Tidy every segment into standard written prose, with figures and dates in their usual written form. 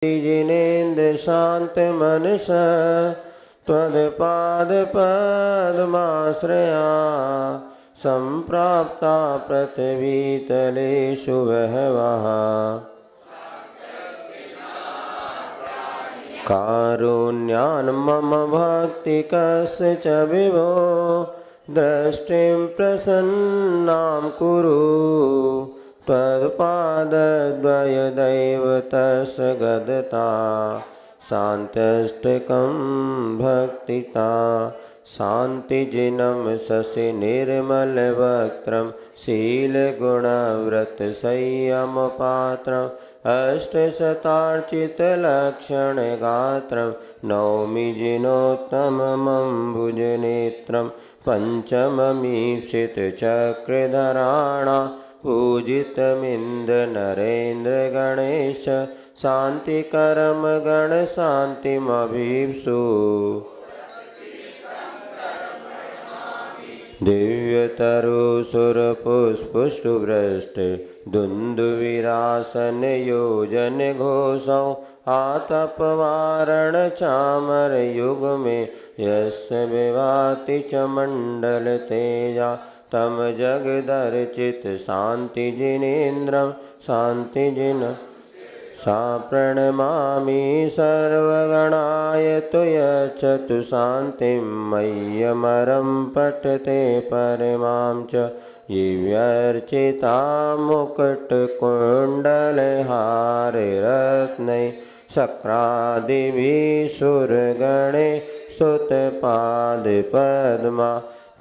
जिनेन्द्र शांत मनस त्वत्पाद पद्माश्रया संप्राप्ता पृथ्वीतलेषु बहवः कारुण्यान् मम भक्तिकस्य च विभो दृष्टिं प्रसन्नां कुरु त्वत्पादद्वयदैवतस्य गदता शान्त्यष्टकं भक्तिता शान्तिजिनं शशि निर्मलवक्त्रं शीलगुणव्रतसंयमपात्रम् अष्टशतार्चितलक्षणगात्रं नौमि जिनोत्तममम्बुजनेत्रं पञ्चममीप्सितचक्रधराणा पूजितमिन्द्रनरेन्द्रगणेश शान्तिकरं गणशान्तिमभीप्सु दिव्यतरुसुरपुष्पष्टुभ्रष्टे दुन्दुविरासनयोजनघोषौ आतपवारणचामरयुग्मे यस्य विभाति च मण्डलतेजा तं जगदर्चितशान्तिजिनेन्द्रं शान्तिजिन सा प्रणमामि सर्वगणाय तु यच्छतु शान्तिं मय्यमरं पठते परमां च दिव्यर्चिता मुकुटकुण्डलहाररत्नैः शक्रादिभिः सुरगणे स्तुतपादपद्मा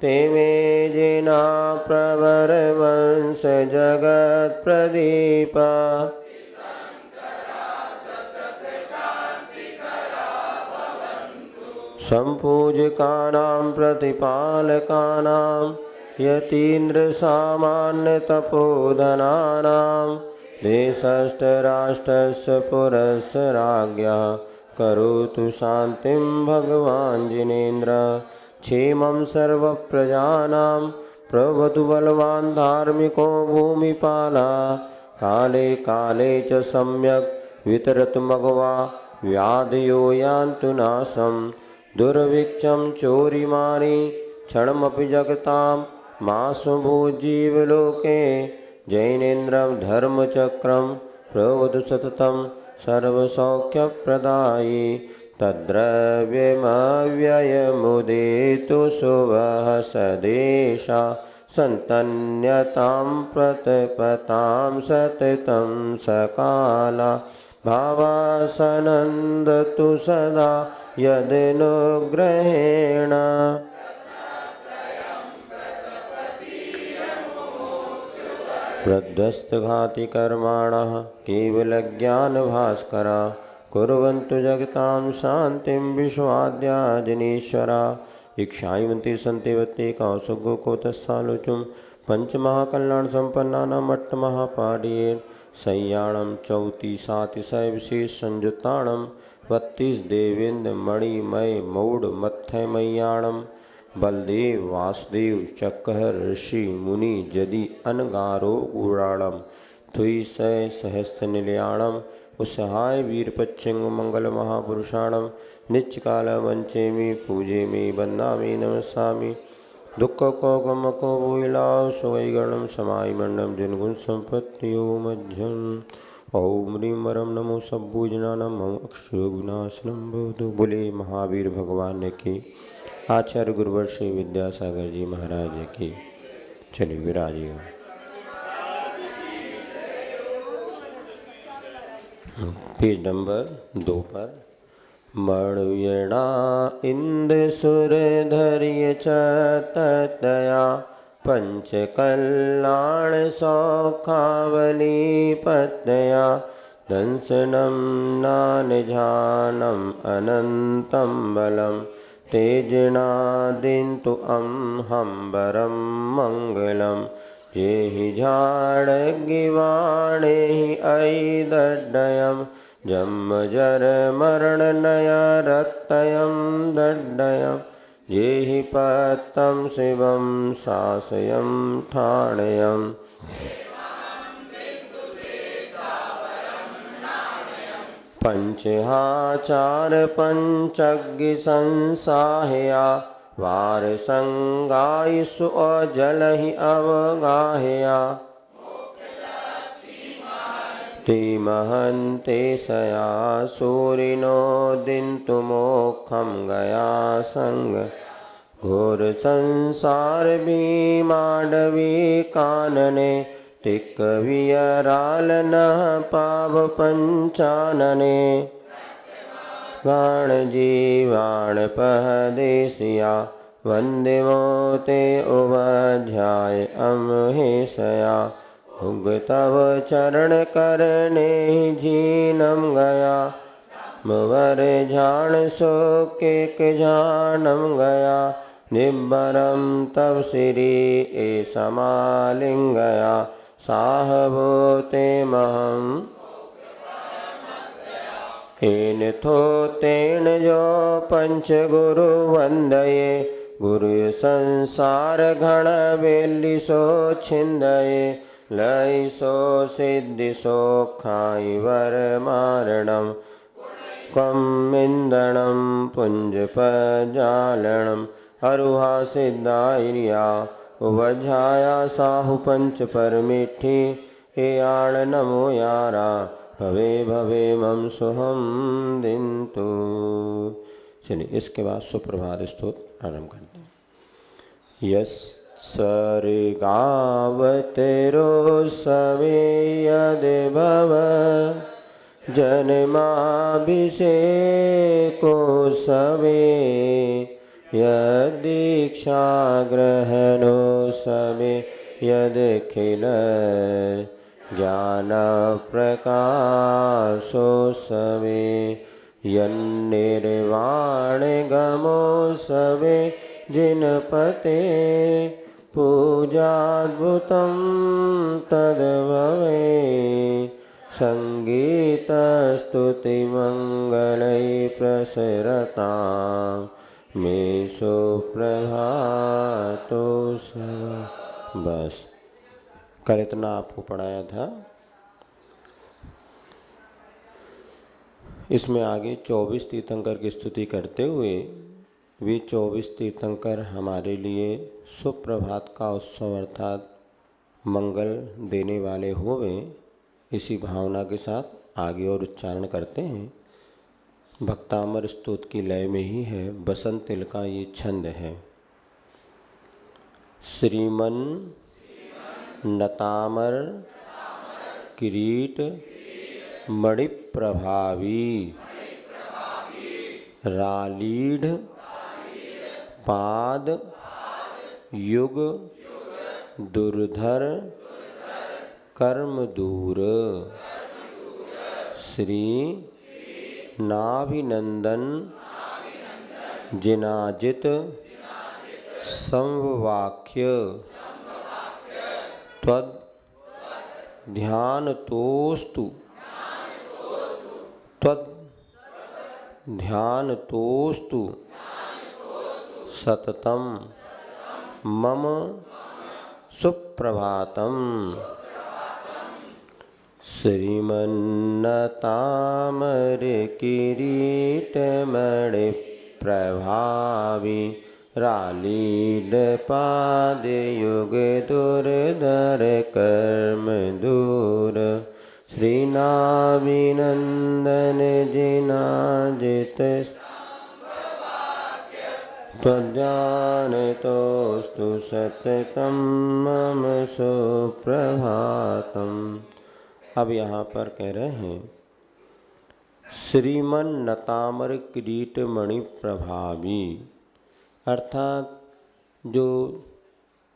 ते मे जिना प्रवरवंशजगत्प्रदीपा सम्पूजकानां प्रतिपालकानां यतीन्द्रसामान्यतपोधनानां देशष्टराष्ट्रस्य पुरस्य राज्ञः करोतु शान्तिं भगवान् जिनेन्द्र क्षेमं सर्वप्रजानां प्रभवतु बलवान् धार्मिको भूमिपाला काले काले च सम्यक् वितरतु मघवा व्याधयो यान्तु नाशम् दुर्भिक्षं चोरिमारी क्षणमपि जगतां मासुभूजीवलोके जैनेन्द्रं धर्मचक्रं प्रवतु सततं सर्वसौख्यप्रदायी तद्द्रव्यमव्ययमुदेतु शुभः सदेशा सन्तन्यतां प्रतपतां सततं सकाला भावासनन्दतु सदा यदनुग्रहेण प्रध्वस्तघातिकर्माणः केवलज्ञानभास्करा कुर्वन्तु जगतां शान्तिं विश्वाद्या जनेश्वरा इक्षायवन्ति सन्तिवत्ति कौसुगोकोतस्सालोचुं पंचमहाकल्याणसम्पन्नानाम् अट्टमहापाडीयेन शय्याणं चौतीसातिशयविशेषसंयुक्ताणं बत्तीस देवेन्द्र मणिमय मौढ़मथमय्याणं बलदेव वासुदेव चक्रहर ऋषि मुनि जदि अनगारो गुणाणं द्विशय सहस्रनिलयाणं उसहाय वीरपच्चिंग मंगल महापुरुषाणं नित्यकाल वंचेमि पूजेमि वन्दामि नमस्सामि दुख को गम को भूलाओ सुवैगणम समाय मंडम जनगुण संपत्तियो मध्यम ओम ह्रीं वरम नमो सब्बूजनानम मम अक्षय विनाशनम भवतु। बोले महावीर भगवान की आचार्य गुरुवर श्री विद्यासागर जी महाराज की। चलिए विराजिए। पेज नंबर 2 पर मणुयणा इंद्र सुर धैर्य चतया पंचकल्याण सौखावली पत्या दंसनम नानझानम अनंतं बलम तेजनादिन्तु हंबरं मंगलम जेहि झाड़गिवाणेहि ऐदड्डयं जन्मजर मरणनयरत्तयं दड्डयं जेहि पत्तं शिवं शासयं ठाणयम् पंचहाचार पंचज्ञ संसाहया वार संगाय सु जलहि अवगाहया ते महन्ते सया सूरिनो दिन्तु मोक्षं गया संग घोर संसार भीमाडवी कानने तिक वियराल न पाव पंचानने गाण जीवाण पहदेसिया वंदे मोते उपाध्याय अमहेशया उग तव चरण करने जीनम गया मुवर झाण सो के झानम गया निब्बरम तव श्री ए समालिंगया साहबोते महम एन थो तेन जो पंच गुरु वंदये गुरु संसार घण वेली सो छिंदये लय सो सिद्धि सो खाई वर मारणम कम इंदणम पुंज पजालनम अरुहा सिद्धाइरिया वझाया साहु पंच पर मिठी हे आण नमो यारा भवे भवे मम सुहम दिंतु। चलिए इसके बाद सुप्रभात स्तोत्र आरंभ करते हैं। यस सर्गावतेरो सवे यद भव जन्माभिषेको सवे यदीक्षा ग्रहणो सवे यदखिल ज्ञान प्रकाशो सवे यन्निर्वाण गमो सवे जिनपते पूजाद्भुतं तद्भवे संगीत स्तुति मंगलै प्रसरतां मे सुप्रभातो सदा। बस कल इतना आपको पढ़ाया था। इसमें आगे 24 तीर्थंकर की स्तुति करते हुए वे 24 तीर्थंकर हमारे लिए सुप्रभात का उत्सव अर्थात मंगल देने वाले होवे, इसी भावना के साथ आगे और उच्चारण करते हैं। भक्तामर स्तोत्र की लय में ही है, बसंत तिल का ये छंद है। श्रीमन नतामर किरीट मणिप्रभावी रालीढ़ पाद युग दुर्धर कर्म दूर श्री नाभिनंदन जिनाजित संवाक्य त्वद ध्यानतोस्तु त्वद ध्यानतोस्तु सततम मम सुप्रभातम। श्रीमन्नतामर किरीटमणि प्रभावी रालीड पाद युग दुर्धर कर्म दूर श्रीनाभिनंदन जिनाजित त्वज्ञानतोस्तु सततं मम सुप्रभातम। अब यहाँ पर कह रहे हैं श्रीमन नतामर किरीट मणि प्रभावी, अर्थात जो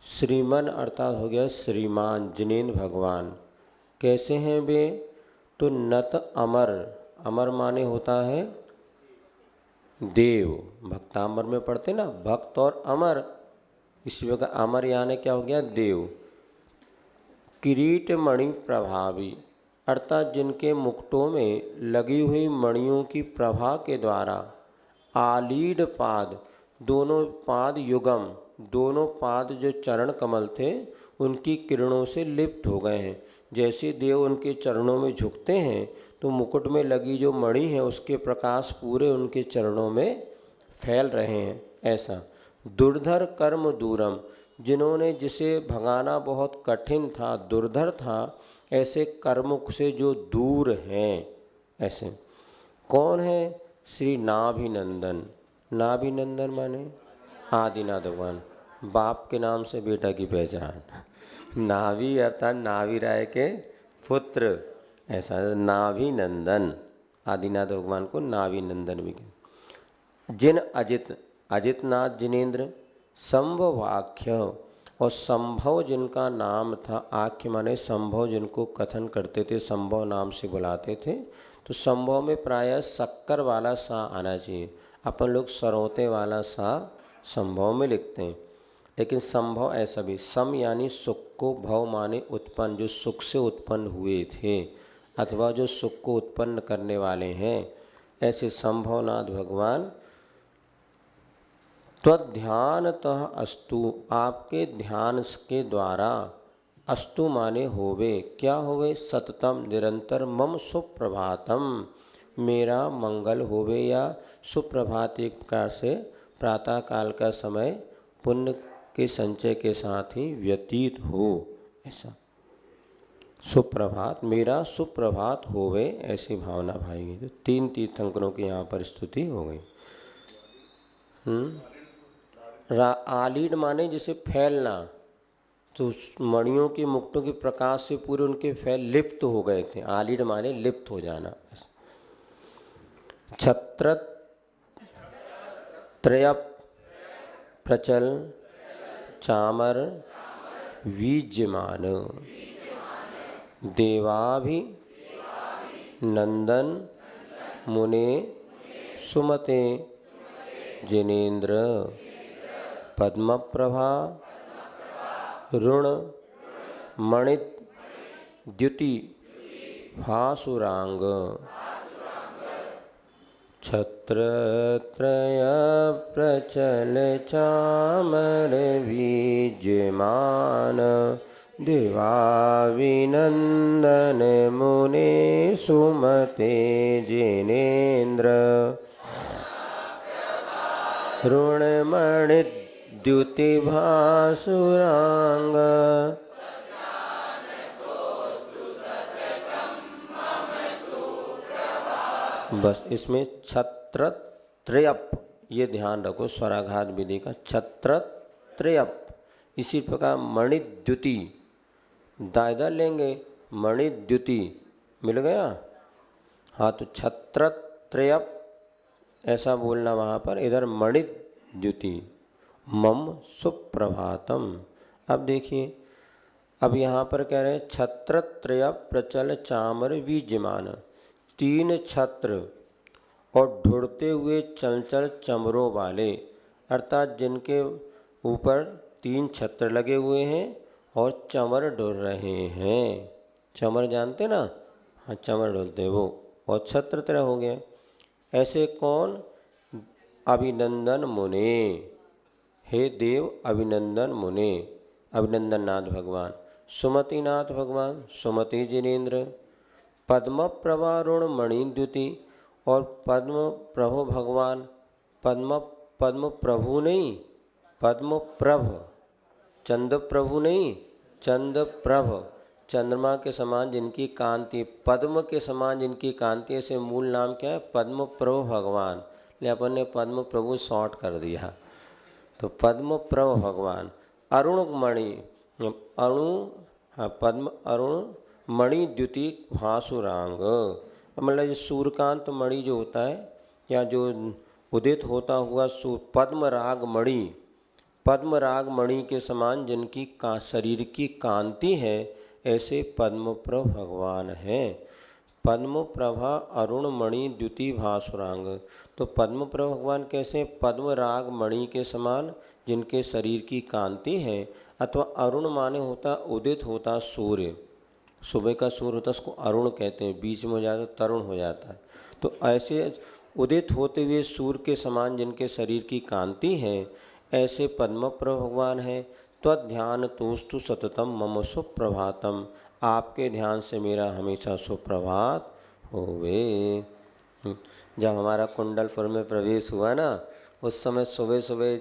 श्रीमन अर्थात हो गया श्रीमान जिनेन्द्र भगवान। कैसे हैं वे? तो नत अमर, अमर माने होता है देव। भक्तामर में पढ़ते ना भक्त और अमर, इसी वजह अमर यानी क्या हो गया? देव। किरीट मणि प्रभावी अर्थात जिनके मुकुटों में लगी हुई मणियों की प्रभा के द्वारा आलीड पाद, दोनों पाद युगम, दोनों पाद जो चरण कमल थे उनकी किरणों से लिप्त हो गए हैं। जैसे देव उनके चरणों में झुकते हैं तो मुकुट में लगी जो मणि है उसके प्रकाश पूरे उनके चरणों में फैल रहे हैं। ऐसा दुर्धर कर्म दूरम, जिन्होंने जिसे भगाना बहुत कठिन था, दुर्धर था, ऐसे कर्म से जो दूर हैं। ऐसे कौन है? श्री नाभिनंदन। नाभिनंदन माने आदिनाथ भगवान, बाप के नाम से बेटा की पहचान। नाभि अर्थात नाभि राय के पुत्र, ऐसा नाभिनंदन। आदिनाथ भगवान को नाभिनंदन भी कहते। जिन अजित, अजितनाथ जिनेन्द्र, संभवाख्य, और संभव जिनका नाम था, आख्य माने संभव जिनको कथन करते थे, संभव नाम से बुलाते थे। तो संभव में प्रायः शक्कर वाला सा आना चाहिए, अपन लोग सरौते वाला सा संभव में लिखते हैं, लेकिन संभव ऐसा भी, सम यानी सुख को, भव माने उत्पन्न, जो सुख से उत्पन्न हुए थे अथवा जो सुख को उत्पन्न करने वाले हैं, ऐसे संभवनाथ भगवान त्वध्यानतः अस्तु, आपके ध्यान के द्वारा, अस्तु माने होवे, क्या होवे? सततम निरंतर, मम सुप्रभातम, मेरा मंगल होवे, या सुप्रभात एक प्रकार से प्रातः काल का समय पुण्य के संचय के साथ ही व्यतीत हो। ऐसा सुप्रभात, मेरा सुप्रभात होवे, ऐसी भावना भाई। तो 3 तीर्थंकरों की यहाँ पर स्तुति हो गई। आलीड माने जिसे फैलना, तो मणियों के मुक्तों के प्रकाश से पूरे उनके फैल लिप्त हो गए थे। आलीड माने लिप्त हो जाना। छत्र त्रयप प्रचल चामर वीज्यमान, देवाभि नंदन मुने सुमते जिनेन्द्र, पद्मप्रभा ऋण मणित द्युति भासुरांग, छत्रत्रय प्रचल चामर वीज्यमान, देवाविनंदन मुने सुमते जिनेन्द्र, ऋणमणि द्युति भासुरांग। बस इसमें छत्र त्रयप, ये ध्यान रखो, स्वराघात विधि का। छत्र त्रयप, इसी प्रकार मणिद्युति, दायदा लेंगे, मणिद्युति मिल गया। हाँ, तो छत्र त्रयप ऐसा बोलना वहाँ पर, इधर मणिद्युति, मम सुप्रभातम। अब देखिए, अब यहाँ पर कह रहे हैं छत्र त्रय प्रचल चामर वीज्यमान, 3 छत्र और ढुड़ते हुए चंचल चमरों वाले, अर्थात जिनके ऊपर 3 छत्र लगे हुए हैं और चमर डुल रहे हैं। चमर जानते ना? हाँ, चमर डुलते वो, और छत्र त्रय हो गया। ऐसे कौन? अभिनंदन मुने, हे देव अभिनंदन मुने, अभिनंदन नाथ भगवान, सुमतिनाथ भगवान, सुमति जिनेन्द्र, पद्म प्रवारुण मणिद्युति, और पद्म प्रभु भगवान, पद्म प्रभु नहीं, पद्म प्रभ, चंद्र प्रभु नहीं, चंद्र प्रभ, चंद्रमा के समान जिनकी कांति, पद्म के समान जिनकी कांति, ऐसे मूल नाम क्या है? पद्म प्रभु भगवान, ले अपन ने पद्म प्रभु शॉर्ट कर दिया, तो पद्म प्रभु भगवान, अरुण मणि, पद्म अरुण मणि द्युति भासुरांग, मतलब ये सूर्यकांत मणि जो होता है, या जो उदित होता हुआ पद्म राग मणि, पद्म राग मणि के समान जिनकी शरीर की कांति है, ऐसे पद्म प्रभ भगवान हैं। पद्म प्रभा अरुण मणि द्युति भासुरांग, तो पद्म प्रभ भगवान कैसे? पद्म राग मणि के समान जिनके शरीर की कांति है, अथवा अरुण माने होता उदित होता सूर्य, सुबह का सूर्य होता उसको अरुण कहते हैं, बीच में हो जाता है तरुण हो जाता है। तो ऐसे उदित होते हुए सूर्य के समान जिनके शरीर की कांति है, ऐसे पद्म प्रभ भगवान हैं। त्वध्यान तोस्तु सततम मम सुप्रभातम, आपके ध्यान से मेरा हमेशा सुप्रभात होवे। जब हमारा कुंडलपुर में प्रवेश हुआ ना, उस समय सुबह सुबह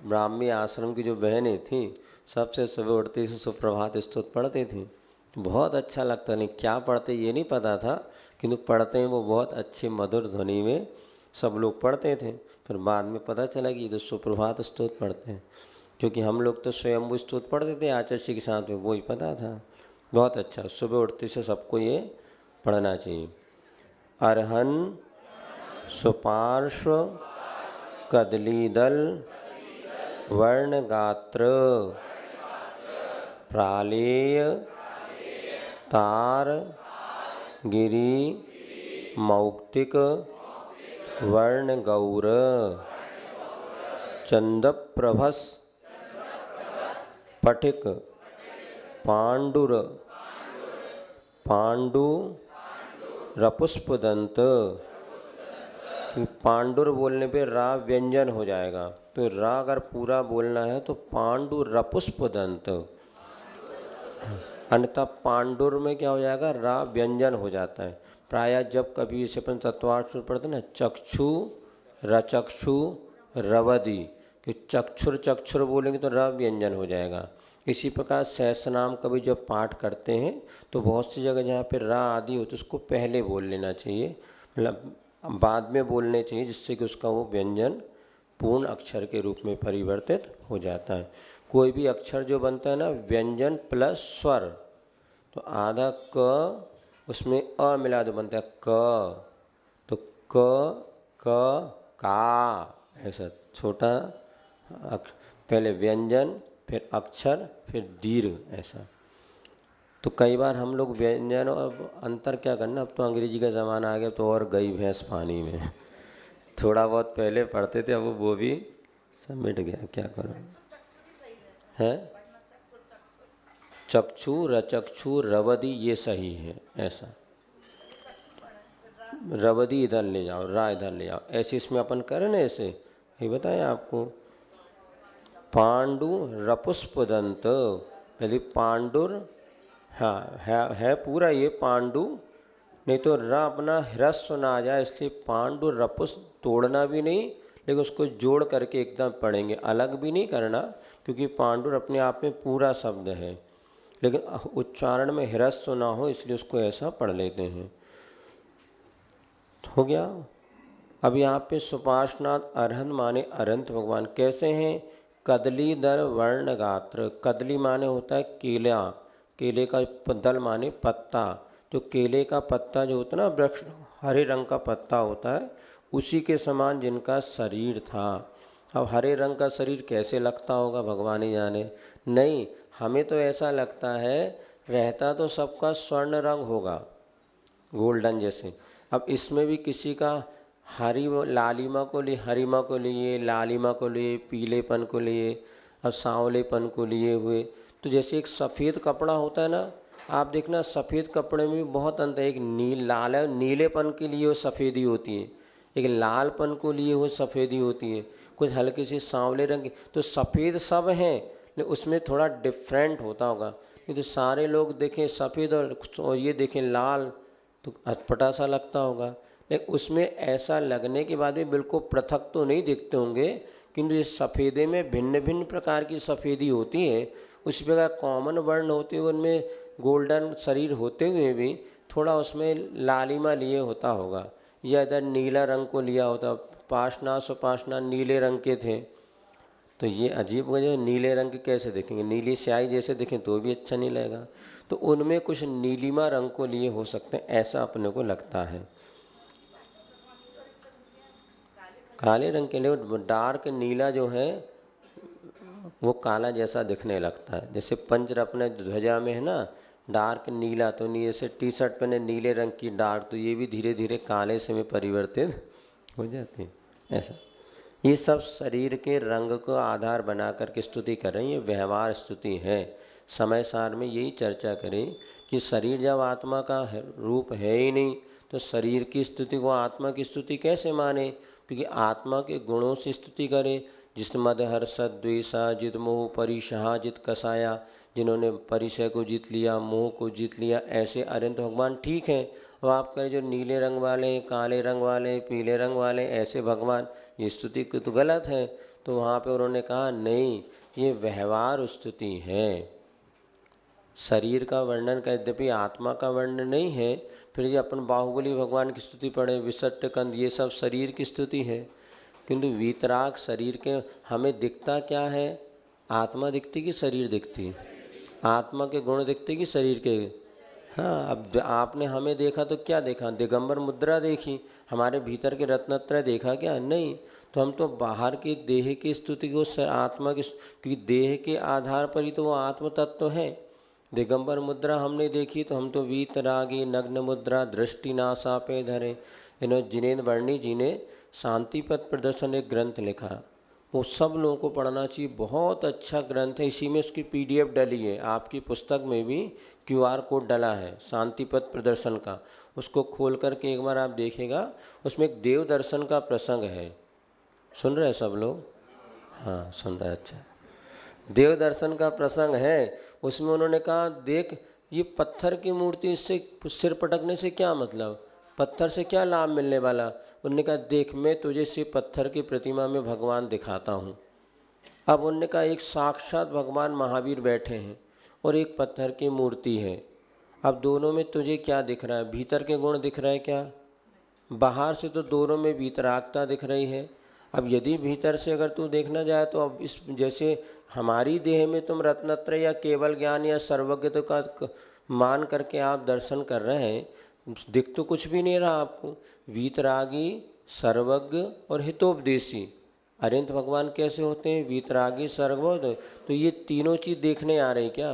ब्राह्मी आश्रम की जो बहनें थीं, सबसे सुबह उठती से सुप्रभात स्तुति पढ़ती थीं। बहुत अच्छा लगता, नहीं क्या पढ़ते ये नहीं पता था, किंतु पढ़ते हैं वो बहुत अच्छी मधुर ध्वनि में सब लोग पढ़ते थे। फिर बाद में पता चला कि ये तो सुप्रभात स्तुति पढ़ते हैं, क्योंकि हम लोग तो स्वयंभू स्तुति पढ़ते थे आचार्य के साथ में, वो ही पता था। बहुत अच्छा, सुबह उठते से सबको ये पढ़ना चाहिए। अरहन सुपार्श्व कदलीदल वर्णगात्र प्रालेय तार गिरी मौक्तिक वर्णगौर चंदप्रभस पटिक पांडुर पांडु रपुष्पदंत। पांडुर बोलने पे रा व्यंजन हो जाएगा, तो रा अगर पूरा बोलना है तो पांडु रपुष्पदंत। अन्यथा पांडुर में क्या हो जाएगा, रा व्यंजन हो जाता है। प्रायः जब कभी इसे अपन तत्वार्थ पढ़ते ना, चक्षु रचक्षु रवदी, कि चक्षुर चक्षुर बोलेंगे तो र व्यंजन हो जाएगा। इसी प्रकार सहस्रनाम कभी जब पाठ करते हैं तो बहुत सी जगह जहाँ पे रा आदि हो तो उसको पहले बोल लेना चाहिए, मतलब बाद में बोलने चाहिए, जिससे कि उसका वो व्यंजन पूर्ण अक्षर के रूप में परिवर्तित हो जाता है। कोई भी अक्षर जो बनता है ना व्यंजन प्लस स्वर, तो आधा क उसमें अ मिला दो बनता है क, तो क क का, ऐसा छोटा पहले व्यंजन फिर अक्षर फिर दीर्घ ऐसा। तो कई बार हम लोग व्यंजन और अंतर क्या करना, अब तो अंग्रेजी का ज़माना आ गया तो और गई भैंस पानी में। थोड़ा बहुत पहले पढ़ते थे, अब वो भी सब मिट गया, क्या करो। है चक्षु रचक्षु रवदी ये सही है, ऐसा रवदी इधर ले जाओ, रा इधर ले जाओ, ऐसे इसमें अपन करें ना, ऐसे ये बताएं आपको। पांडु रपुष्पदंत, पहले पांडुर, हाँ है पूरा ये पांडु, नहीं तो रा अपना ह्रस्व ना आ जाए, इसलिए पांडु रपुष तोड़ना भी नहीं, लेकिन उसको जोड़ करके एकदम पढ़ेंगे, अलग भी नहीं करना, क्योंकि पांडुर अपने आप में पूरा शब्द है, लेकिन उच्चारण में ह्रस्व ना हो इसलिए उसको ऐसा पढ़ लेते हैं। हो गया। अब यहाँ पे सुपार्श्वनाथ अरहंत माने अनंत भगवान कैसे हैं। कदली दल वर्ण गात्र, कदली माने होता है केला, केले का दल माने पत्ता, तो केले का पत्ता जो होता है ना वृक्ष, हरे रंग का पत्ता होता है, उसी के समान जिनका शरीर था। अब हरे रंग का शरीर कैसे लगता होगा भगवान ही जाने, नहीं हमें तो ऐसा लगता है रहता तो सबका स्वर्ण रंग होगा, गोल्डन जैसे। अब इसमें भी किसी का हरी लालिमा को लिए, हरिमा को लिए, लालिमा को लिए, पीलेपन को लिए और सांवलेपन को लिए हुए। तो जैसे एक सफ़ेद कपड़ा होता है ना, आप देखना सफ़ेद कपड़े में भी बहुत अंतर है, एक लाल है, नीलेपन के लिए वो सफ़ेदी होती है, एक लालपन को लिए वो सफ़ेदी होती है, कुछ हल्के से सांवले रंग की। तो सफ़ेद सब हैं लेकिन उसमें थोड़ा डिफरेंट होता होगा, नहीं तो सारे लोग देखें सफ़ेद और ये देखें लाल तो अटपटा सा लगता होगा। लेकिन उसमें ऐसा लगने के बाद भी बिल्कुल पृथक तो नहीं दिखते होंगे, किंतु इस सफ़ेदे में भिन्न भिन्न प्रकार की सफ़ेदी होती है। उसी प्रकार कॉमन वर्ण होते हुए उनमें गोल्डन शरीर होते हुए भी थोड़ा उसमें लालिमा लिए होता होगा, या इधर नीला रंग को लिया होता। पार्श्वनाथ सुपार्श्वनाथ नीले रंग के थे, तो ये अजीब वजह, नीले रंग के कैसे दिखेंगे, नीली स्याही जैसे दिखें तो भी अच्छा नहीं लगेगा। तो उनमें कुछ नीलिमा रंग को लिए हो सकते हैं, ऐसा अपने को लगता है। काले रंग के लिए डार्क नीला जो है वो काला जैसा दिखने लगता है, जैसे पंचरत्न ध्वजा में है ना डार्क नीला, तो नीले से टी शर्ट पहने नीले रंग की डार्क, तो ये भी धीरे धीरे काले से में परिवर्तित हो जाते हैं। ऐसा ये सब शरीर के रंग को आधार बना करके स्तुति कर रही है, व्यवहार स्तुति है। समय सार में यही चर्चा करें कि शरीर जब आत्मा का रूप है ही नहीं तो शरीर की स्तुति को आत्मा की स्तुति कैसे माने, क्योंकि आत्मा के गुणों से स्तुति करे। जिस मद हर्ष द्वेषा जित मोह परिशहा जित कसाया, जिन्होंने परिचय को जीत लिया, मोह को जीत लिया, ऐसे अनंत भगवान ठीक हैं। अब आप कहें जो नीले रंग वाले, काले रंग वाले, पीले रंग वाले ऐसे भगवान, ये स्तुति तो गलत है। तो वहाँ पे उन्होंने कहा नहीं, ये व्यवहार स्तुति है। शरीर का वर्णन का, यद्यपि आत्मा का वर्णन नहीं है। फिर ये अपन बाहुबली भगवान की स्तुति पढ़े, विसट्ट कंद, ये सब शरीर की स्तुति है। किंतु वीतराग शरीर के हमें दिखता क्या है? आत्मा दिखती कि शरीर दिखती? आत्मा के गुण दिखते कि शरीर के? हाँ, अब आपने हमें देखा तो क्या देखा? दिगंबर मुद्रा देखी, हमारे भीतर के रत्नत्रय देखा क्या? नहीं। तो हम तो बाहर की देह की स्तुति को आत्मा की, क्योंकि देह के आधार पर ही तो वो आत्म तत्व है। दिगंबर मुद्रा हमने देखी तो हम तो वीतरागी नग्न मुद्रा दृष्टि नासा पे धरे। इन्होंने जिनेन्द्र वर्णी जी ने शांतिपथ प्रदर्शन एक ग्रंथ लिखा, वो सब लोगों को पढ़ना चाहिए। बहुत अच्छा ग्रंथ है। इसी में उसकी PDF डली है, आपकी पुस्तक में भी QR कोड डला है शांतिपथ प्रदर्शन का। उसको खोल करके एक बार आप देखिएगा, उसमें एक देव दर्शन का प्रसंग है। सुन रहे हैं सब लोग? हाँ सुन रहे हैं, अच्छा। देव दर्शन का प्रसंग है। उसमें उन्होंने कहा देख, ये पत्थर की मूर्ति, इससे सिर पटकने से क्या मतलब, पत्थर से क्या लाभ मिलने वाला? उन्होंने कहा देख, मैं तुझे से पत्थर की प्रतिमा में भगवान दिखाता हूँ। अब उन्होंने कहा एक साक्षात भगवान महावीर बैठे हैं और एक पत्थर की मूर्ति है। अब दोनों में तुझे क्या दिख रहा है? भीतर के गुण दिख रहे हैं क्या? बाहर से तो दोनों में वीतरागता दिख रही है। अब यदि भीतर से अगर तू देखना जाए तो अब इस जैसे हमारी देह में तुम रत्नत्रय या केवल ज्ञान या सर्वज्ञता का मान करके आप दर्शन कर रहे हैं, दिख तो कुछ भी नहीं रहा आपको। वीतरागी, सर्वज्ञ और हितोपदेशी, अरिहंत भगवान कैसे होते हैं? वीतरागी, सर्वज्ञ। तो ये तीनों चीज़ देखने आ रही क्या?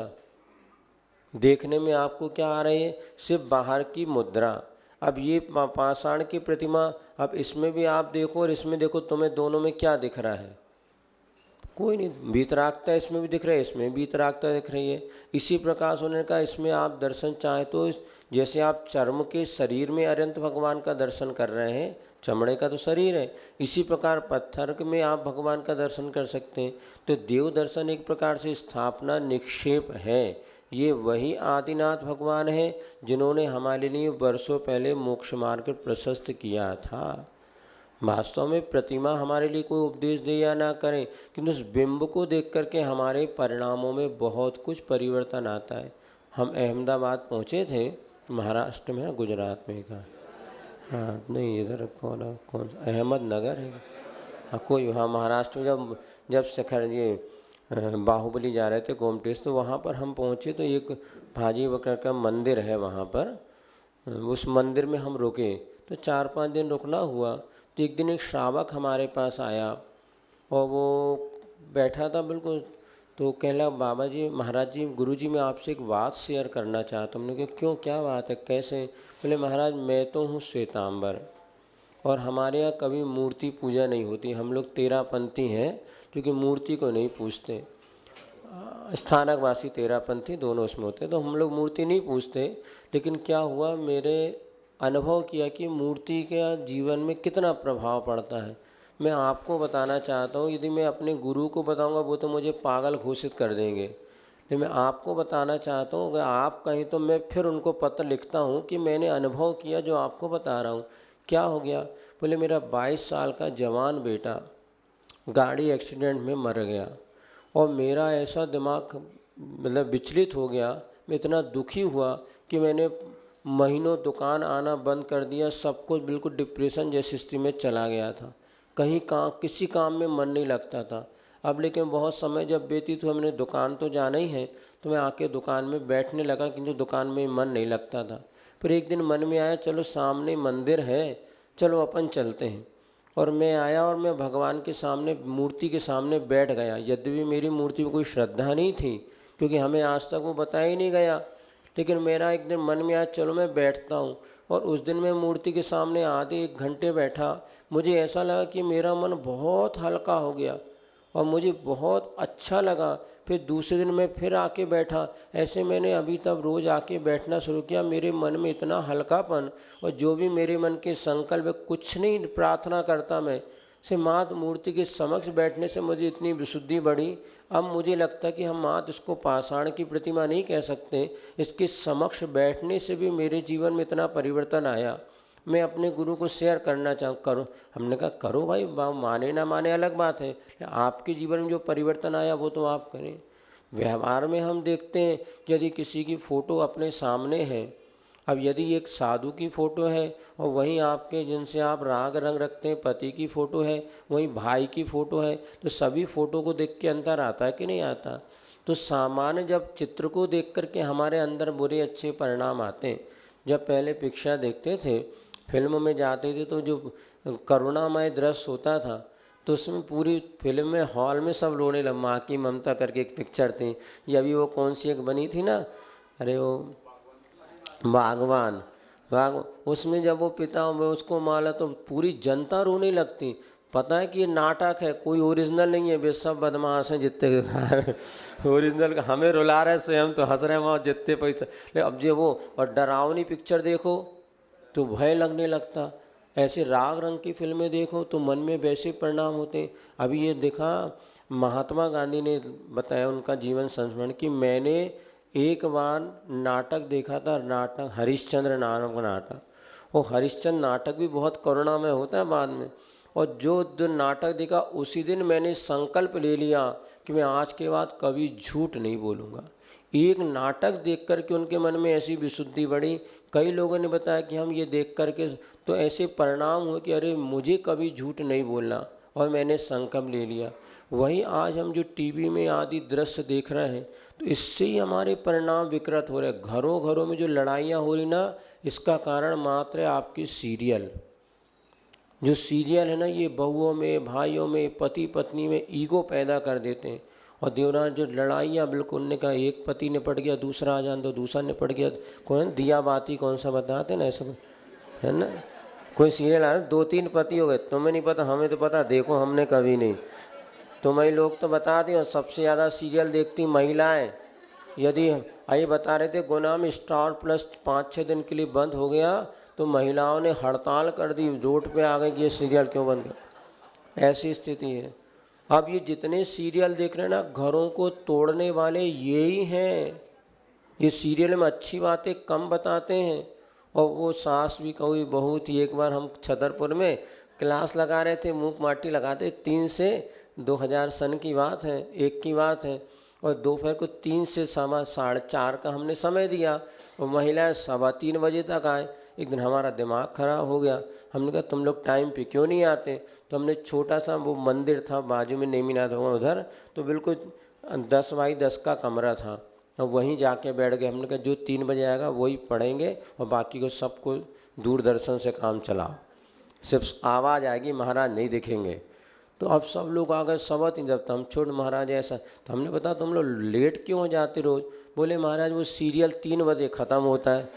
देखने में आपको क्या आ रही है? सिर्फ बाहर की मुद्रा। अब ये पाषाण की प्रतिमा, अब इसमें भी आप देखो और इसमें देखो, तुम्हें दोनों में क्या दिख रहा है? कोई नहीं। वीतरागता इसमें भी दिख रही है, इसमें भी वीतरागता दिख रही है। इसी प्रकार से उन्होंने कहा इसमें आप दर्शन चाहें तो जैसे आप चर्म के शरीर में अरिहंत भगवान का दर्शन कर रहे हैं, चमड़े का तो शरीर है, इसी प्रकार पत्थर में आप भगवान का दर्शन कर सकते हैं। तो देव दर्शन एक प्रकार से स्थापना निक्षेप है। ये वही आदिनाथ भगवान है जिन्होंने हमारे लिए वर्षों पहले मोक्ष मार्ग प्रशस्त किया था। वास्तव में प्रतिमा हमारे लिए कोई उपदेश दे या ना करें, किंतु उस बिंब को देख करके हमारे परिणामों में बहुत कुछ परिवर्तन आता है। हम अहमदाबाद पहुँचे थे, महाराष्ट्र में, गुजरात में का, हाँ नहीं इधर कौन अहमदनगर है, हाँ कोई, हाँ महाराष्ट्र में जब शिखर ये बाहुबली जा रहे थे गोमटेश, तो वहाँ पर हम पहुँचे तो एक भाजी बकर का मंदिर है वहाँ पर। उस मंदिर में हम रुके तो 4-5 दिन रुकना हुआ। तो एक दिन एक श्रावक हमारे पास आया और वो बैठा था बिल्कुल, तो कहला बाबा जी, महाराज जी, गुरु जी, मैं आपसे एक बात शेयर करना चाहता हूँ। हमने कहा क्यों, क्या बात है, कैसे? बोले महाराज मैं तो हूँ श्वेतांबर और हमारे यहाँ कभी मूर्ति पूजा नहीं होती। हम लोग तेरापंथी हैं, क्योंकि मूर्ति को नहीं पूजते। स्थानकवासी तेरापंथी दोनों उसमें होते, तो हम लोग मूर्ति नहीं पूजते। लेकिन क्या हुआ, मेरे अनुभव किया कि मूर्ति का जीवन में कितना प्रभाव पड़ता है। मैं आपको बताना चाहता हूँ, यदि मैं अपने गुरु को बताऊँगा वो तो मुझे पागल घोषित कर देंगे, लेकिन मैं आपको बताना चाहता हूँ, अगर आप कहीं तो मैं फिर उनको पत्र लिखता हूँ कि मैंने अनुभव किया जो आपको बता रहा हूँ। क्या हो गया? बोले मेरा 22 साल का जवान बेटा गाड़ी एक्सीडेंट में मर गया और मेरा ऐसा दिमाग मतलब विचलित हो गया, मैं इतना दुखी हुआ कि मैंने महीनों दुकान आना बंद कर दिया, सब कुछ बिल्कुल डिप्रेशन जैसी स्थिति में चला गया था। कहीं किसी काम में मन नहीं लगता था। अब लेकिन बहुत समय जब व्यतीत हुआ, मैंने दुकान तो जाना ही है, तो मैं आके दुकान में बैठने लगा, किंतु दुकान में मन नहीं लगता था। फिर एक दिन मन में आया, चलो सामने मंदिर है, चलो अपन चलते हैं। और मैं आया और मैं भगवान के सामने, मूर्ति के सामने बैठ गया। यद्यपि मेरी मूर्ति में कोई श्रद्धा नहीं थी, क्योंकि हमें आज तक वो बताया ही नहीं गया, लेकिन मेरा एक दिन मन में आया चलो मैं बैठता हूँ। और उस दिन मैं मूर्ति के सामने आधे 1 घंटे बैठा। मुझे ऐसा लगा कि मेरा मन बहुत हल्का हो गया और मुझे बहुत अच्छा लगा। फिर दूसरे दिन मैं फिर आके बैठा। ऐसे मैंने अभी तक रोज़ आके बैठना शुरू किया। मेरे मन में इतना हल्कापन, और जो भी मेरे मन के संकल्प, कुछ नहीं प्रार्थना करता मैं, से मात मूर्ति के समक्ष बैठने से मुझे इतनी विशुद्धि बढ़ी। अब मुझे लगता है कि हम मात इसको पाषाण की प्रतिमा नहीं कह सकते, इसके समक्ष बैठने से भी मेरे जीवन में इतना परिवर्तन आया। मैं अपने गुरु को शेयर करना करूँ। हमने कहा करो भाई, माने ना माने अलग बात है, आपके जीवन में जो परिवर्तन आया वो तो आप करें। व्यवहार में हम देखते हैं कि यदि किसी की फ़ोटो अपने सामने है, अब यदि एक साधु की फ़ोटो है और वहीं आपके जिनसे आप राग रंग रखते हैं पति की फ़ोटो है, वहीं भाई की फ़ोटो है, तो सभी फ़ोटो को देख के अंतर आता है कि नहीं आता? तो सामान्य जब चित्र को देख कर के हमारे अंदर बुरे अच्छे परिणाम आते हैं। जब पहले पिक्चर देखते थे, फिल्म में जाते थे, तो जो करुणामय दृश्य होता था तो उसमें पूरी फिल्म में हॉल में सब रोने लगे। माँ की ममता करके एक पिक्चर थी, ये अभी वो कौन सी एक बनी थी ना, अरे वो बागवान, उसमें जब वो पिता में उसको मारा तो पूरी जनता रोने लगती। पता है कि ये नाटक है, कोई ओरिजिनल नहीं है, वे सब बदमाश हैं जितने ओरिजिनल हमें रुला रहे से हम तो हंस रहे हैं वहाँ जितने पैसा। लेकिन अब जो वो और डरावनी पिक्चर देखो तो भय लगने लगता, ऐसे राग रंग की फिल्में देखो तो मन में वैसे परिणाम होते। अभी ये देखा महात्मा गांधी ने बताया उनका जीवन संस्मरण कि मैंने एक बार नाटक देखा था, नाटक हरिश्चंद्र नाम का नाटक। वो हरिश्चंद्र नाटक भी बहुत करुणामय होता है बाद में। और जो नाटक देखा उसी दिन मैंने संकल्प ले लिया कि मैं आज के बाद कभी झूठ नहीं बोलूँगा। एक नाटक देख कर के उनके मन में ऐसी विशुद्धि बढ़ी। कई लोगों ने बताया कि हम ये देख कर के तो ऐसे परिणाम हुए कि अरे मुझे कभी झूठ नहीं बोलना, और मैंने संकल्प ले लिया। वहीं आज हम जो टीवी में आदि दृश्य देख रहे हैं तो इससे ही हमारे परिणाम विकृत हो रहे हैं। घरों घरों में जो लड़ाइयाँ हो रही ना, इसका कारण मात्र है आपकी सीरियल। जो सीरियल है ना, ये बहुओं में, भाइयों में, पति पत्नी में ईगो पैदा कर देते हैं। और देवराज जो लड़ाइयाँ बिल्कुल ने कहा, एक पति निपट गया, दूसरा आ जान दो, दूसरा निपट गया, कौन दिया बाती कौन सा बताते ना, ऐसा है ना। कोई सीरियल आया 2-3 पति हो गए, तुम्हें नहीं पता, हमें तो पता, देखो हमने कभी नहीं। तुम्हें लोग तो बता दें। और सबसे ज़्यादा सीरियल देखती महिलाएं। यदि आइए बता रहे थे गुना में स्टार प्लस 5-6 दिन के लिए बंद हो गया तो महिलाओं ने हड़ताल कर दी, रोड पे आ गई कि ये सीरियल क्यों बंद कर। ऐसी स्थिति है। अब ये जितने सीरियल देख रहे हैं ना, घरों को तोड़ने वाले यही हैं। ये सीरियल में अच्छी बातें कम बताते हैं। और वो सास भी कोई बहू थी, एक बार हम छतरपुर में क्लास लगा रहे थे, मूक माटी लगाते, 3 से 2000 सन की बात है, एक की बात है। और दोपहर को 3 से 4:30 का हमने समय दिया और महिलाएं 3:15 बजे तक आए। एक दिन हमारा दिमाग खराब हो गया, हमने कहा तुम लोग टाइम पे क्यों नहीं आते। तो हमने छोटा सा वो मंदिर था बाजू में नेमीनाथ भगवान उधर, तो बिल्कुल 10 बाई 10 का कमरा था, और वहीं जाके बैठ गए। हमने कहा जो 3 बजे आएगा वही पढ़ेंगे और बाकी को सबको दूरदर्शन से काम चलाओ, सिर्फ आवाज़ आएगी, महाराज नहीं दिखेंगे। तो अब सब लोग आ गए, सबत ही जब हम छोड़ महाराज ऐसा। तो हमने बताया तुम लोग लेट क्यों हो जाते रोज़। बोले महाराज वो सीरियल 3 बजे ख़त्म होता है।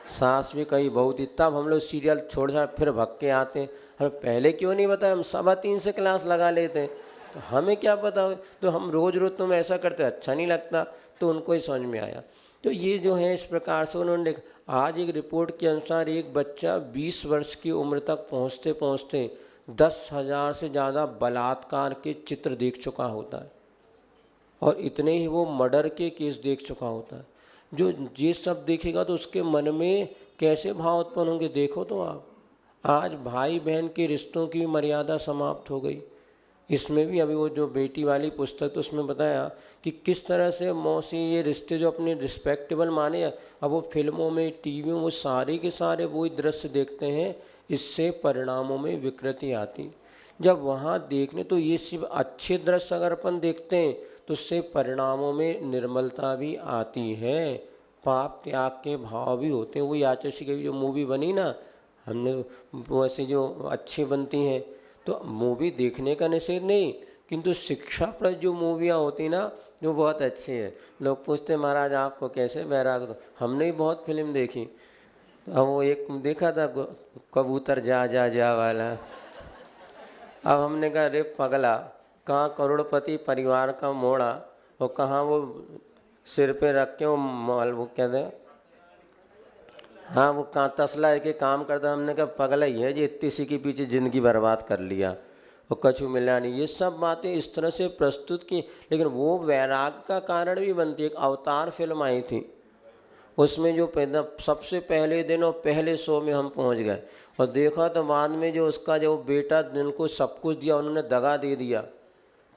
सास भी कही बहुत ही, तब हम लोग सीरियल छोड़ छाड़ फिर भग के आते हैं। हमें पहले क्यों नहीं बताया, हम 3:15 से क्लास लगा लेते हैं, तो हमें क्या पता। तो हम रोज़ रोज़ तुम ऐसा करते, अच्छा नहीं लगता। तो उनको ही समझ में आया। तो ये जो है इस प्रकार से उन्होंने देखा। आज एक रिपोर्ट के अनुसार एक बच्चा 20 वर्ष की उम्र तक पहुँचते पहुँचते 10,000 से ज़्यादा बलात्कार के चित्र देख चुका होता है, और इतने ही वो मर्डर के केस देख चुका होता है। जो ये सब देखेगा तो उसके मन में कैसे भाव उत्पन्न होंगे, देखो तो आप। आज भाई बहन के रिश्तों की मर्यादा समाप्त हो गई। इसमें भी अभी वो जो बेटी वाली पुस्तक, तो उसमें बताया कि किस तरह से मौसी ये रिश्ते जो अपने रिस्पेक्टेबल माने, अब वो फिल्मों में, टीवी में, वो सारे के सारे वही दृश्य देखते हैं। इससे परिणामों में विकृति आती। जब वहाँ देखने तो ये सिर्फ अच्छे दृश्य अगर अपन देखते हैं तो उससे परिणामों में निर्मलता भी आती है, पाप त्याग के भाव भी होते हैं। वही आचर्षी की जो मूवी बनी ना, हमने वैसे जो अच्छी बनती हैं, तो मूवी देखने का निषेध नहीं, किंतु शिक्षाप्रद जो मूवियाँ होती ना, जो बहुत अच्छी है। लोग पूछते महाराज आपको कैसे बैराग दो, हमने ही बहुत फिल्म देखी। अब वो एक देखा था कबूतर जा जा जा वाला। अब हमने कहा रे पगला, कहाँ करोड़पति परिवार का मोड़ा और कहाँ वो सिर पे रख के वो माल, वो कहते हैं, हाँ वो कहाँ तसला है कि काम करता। हमने कहा पगला ही है जी, इतनी सी के पीछे ज़िंदगी बर्बाद कर लिया। और कछु मिला नहीं, ये सब बातें इस तरह से प्रस्तुत की। लेकिन वो वैराग का कारण भी बनती है। एक अवतार फिल्म आई थी, उसमें जो पैदा सबसे पहले दिन और पहले शो में हम पहुंच गए और देखा तो बाद में जो उसका जो बेटा जिनको सब कुछ दिया उन्होंने दगा दे दिया।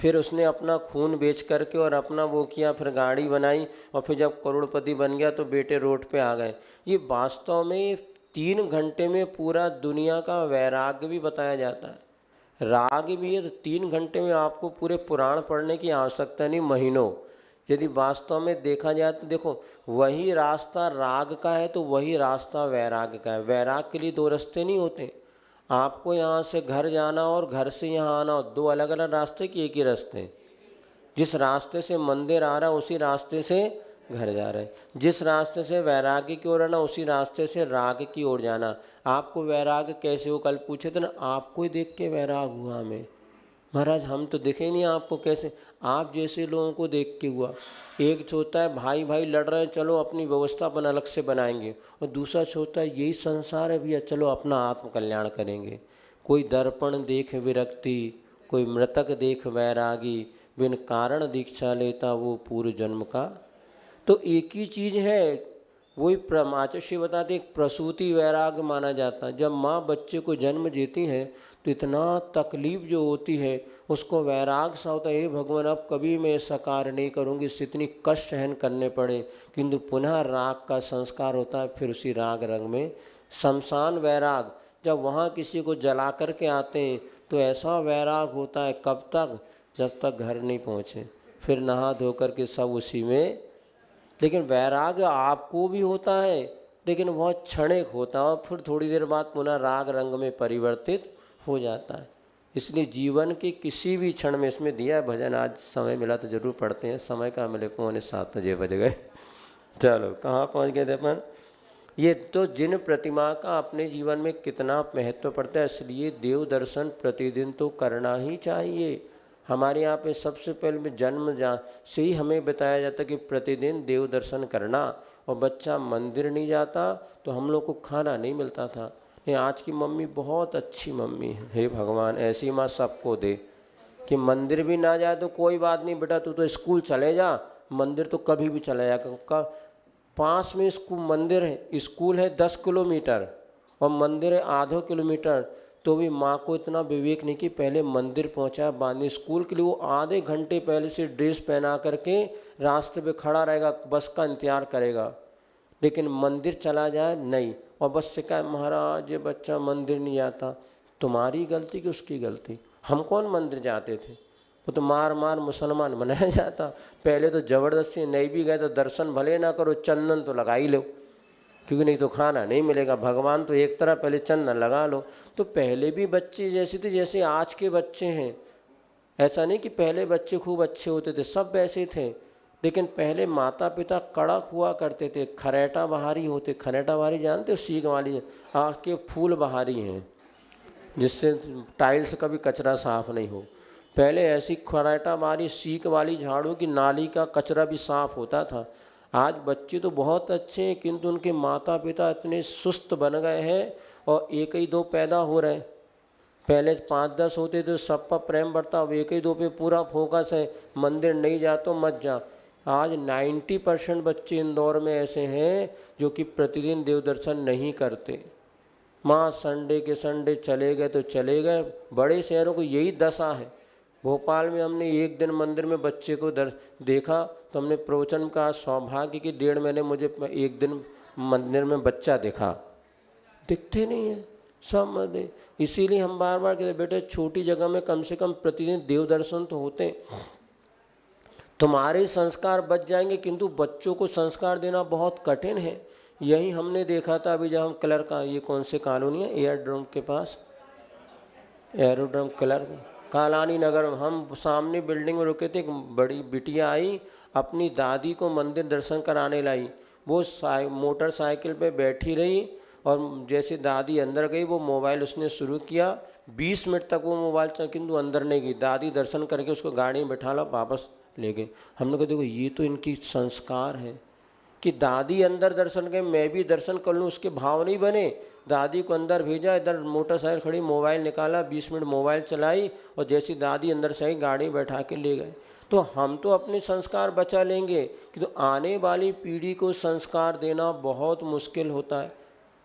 फिर उसने अपना खून बेच करके और अपना वो किया, फिर गाड़ी बनाई और फिर जब करोड़पति बन गया तो बेटे रोड पे आ गए। ये वास्तव में 3 घंटे में पूरा दुनिया का वैराग्य भी बताया जाता है, राग भी है। तो 3 घंटे में आपको पूरे पुराण पढ़ने की आवश्यकता नहीं, महीनों। यदि वास्तव में देखा जाए तो देखो, वही रास्ता राग का है तो वही रास्ता वैराग का है। वैराग के लिए 2 रास्ते नहीं होते। आपको यहाँ से घर जाना और घर से यहाँ आना, 2 अलग अलग रास्ते कि एक ही रास्ते? जिस रास्ते से मंदिर आ रहा है उसी रास्ते से घर जा रहे हैं। जिस रास्ते से वैराग्य की ओर आना उसी रास्ते से राग की ओर जाना। आपको वैराग्य कैसे हो? कल पूछे थे ना, आपको ही देख के वैराग हुआ हमें। महाराज हम तो दिखे नहीं आपको, कैसे? आप जैसे लोगों को देख के हुआ। एक सोचता है भाई भाई लड़ रहे हैं, चलो अपनी व्यवस्था अपन अलग से बनाएंगे, और दूसरा सोचता है यही संसार है भैया, चलो अपना आत्म कल्याण करेंगे। कोई दर्पण देख विरक्ति, कोई मृतक देख वैरागी, बिन कारण दीक्षा लेता वो पूर्व जन्म का। तो एक ही चीज़ है। वही मातृश्री बताते, एक प्रसूति वैराग माना जाता है। जब माँ बच्चे को जन्म देती है तो इतना तकलीफ जो होती है उसको वैराग सा होता है, हे भगवान अब कभी मैं ऐसा कार्य नहीं करूँगी, इससे इतनी कष्ट सहन करने पड़े। किंतु पुनः राग का संस्कार होता है, फिर उसी राग रंग में शमशान वैराग। जब वहाँ किसी को जला करके आते हैं तो ऐसा वैराग होता है, कब तक? जब तक घर नहीं पहुँचे, फिर नहा धो करके सब उसी में। लेकिन वैराग आपको भी होता है, लेकिन बहुत क्षणिक होता है और फिर थोड़ी देर बाद पुनः राग रंग में परिवर्तित हो जाता है। इसलिए जीवन के किसी भी क्षण में, इसमें दिया है भजन, आज समय मिला तो जरूर पढ़ते हैं। समय का मिले 6:45 बज गए। चलो कहाँ पहुँच गए थे अपन? ये तो जिन प्रतिमा का अपने जीवन में कितना महत्व पड़ता है, इसलिए देव दर्शन प्रतिदिन तो करना ही चाहिए। हमारे यहाँ पे सबसे पहले में जन्म से ही हमें बताया जाता कि प्रतिदिन देव दर्शन करना। और बच्चा मंदिर नहीं जाता तो हम लोग को खाना नहीं मिलता था। नहीं, आज की मम्मी बहुत अच्छी मम्मी है, हे भगवान ऐसी माँ सबको दे कि मंदिर भी ना जाए तो कोई बात नहीं बेटा, तू तो स्कूल चले जा, मंदिर तो कभी भी चले जा। पास में स्कूल मंदिर है, स्कूल है 10 किलोमीटर और मंदिर है आधो किलोमीटर, तो भी माँ को इतना विवेक नहीं कि पहले मंदिर पहुँचा बाद स्कूल के लिए वो आधे घंटे पहले से ड्रेस पहना करके रास्ते पे खड़ा रहेगा, बस का इंतजार करेगा। लेकिन मंदिर चला जाए नहीं, और बस से कहा महाराज ये बच्चा मंदिर नहीं जाता। तुम्हारी गलती कि उसकी गलती? हम कौन मंदिर जाते थे? वो तो मार मार मुसलमान बनाया जाता। पहले तो ज़बरदस्ती, नहीं भी गए तो दर्शन भले ना करो, चंदन तो लगा ही लो, क्योंकि नहीं तो खाना नहीं मिलेगा। भगवान तो एक तरह, पहले चंदन लगा लो। तो पहले भी बच्चे जैसे थे जैसे आज के बच्चे हैं। ऐसा नहीं कि पहले बच्चे खूब अच्छे होते थे, सब वैसे थे। लेकिन पहले माता पिता कड़क हुआ करते थे, खरेटा बहारी होते। खरेटा बहारी जानते हो? सीख वाली आँख के फूल बहारी हैं, जिससे टाइल्स का भी कचरा साफ नहीं हो। पहले ऐसी खरेटा बहारी सीख वाली झाड़ू की नाली का कचरा भी साफ होता था। आज बच्चे तो बहुत अच्छे हैं, किंतु उनके माता पिता इतने सुस्त बन गए हैं और एक ही 2 पैदा हो रहे हैं। पहले 5-10 होते तो सब पर प्रेम बढ़ता, अब एक ही 2 पे पूरा फोकस है, मंदिर नहीं जा तो मत जा। आज 90% बच्चे इंदौर में ऐसे हैं जो कि प्रतिदिन देव दर्शन नहीं करते। माँ संडे के संडे चले गए तो चले गए। बड़े शहरों को यही दशा है। भोपाल में हमने एक दिन मंदिर में बच्चे को देखा तो हमने प्रवचन का सौभाग्य कि 1.5 महीने मुझे एक दिन मंदिर में बच्चा देखा। दिखते नहीं है सब मंदिर। इसीलिए हम बार बार कहते बेटे छोटी जगह में कम से कम प्रतिदिन देव दर्शन तो होते। तुम्हारे संस्कार बच जाएंगे, किंतु बच्चों को संस्कार देना बहुत कठिन है। यही हमने देखा था अभी जब हम क्लर्क का, ये कौन से कॉलोनी है एयरड्रोम के पास, एरोड्रोम क्लर्क कालानी नगर, हम सामने बिल्डिंग में रुके थे। एक बड़ी बिटिया आई, अपनी दादी को मंदिर दर्शन कराने लाई। वो मोटरसाइकिल पे बैठी रही और जैसे दादी अंदर गई वो मोबाइल उसने शुरू किया। 20 मिनट तक वो मोबाइल चल, किंतु अंदर नहीं गई। दादी दर्शन करके उसको गाड़ी में बैठा ला, वापस ले गए। हमने कहा देखो ये तो इनकी संस्कार है कि दादी अंदर दर्शन गए मैं भी दर्शन कर लूँ, उसके भाव नहीं बने। दादी को अंदर भेजा, इधर मोटरसाइकिल खड़ी, मोबाइल निकाला, 20 मिनट मोबाइल चलाई और जैसी दादी अंदर से आई गाड़ी बैठा के ले गए। तो हम तो अपने संस्कार बचा लेंगे कि तो आने वाली पीढ़ी को संस्कार देना बहुत मुश्किल होता है।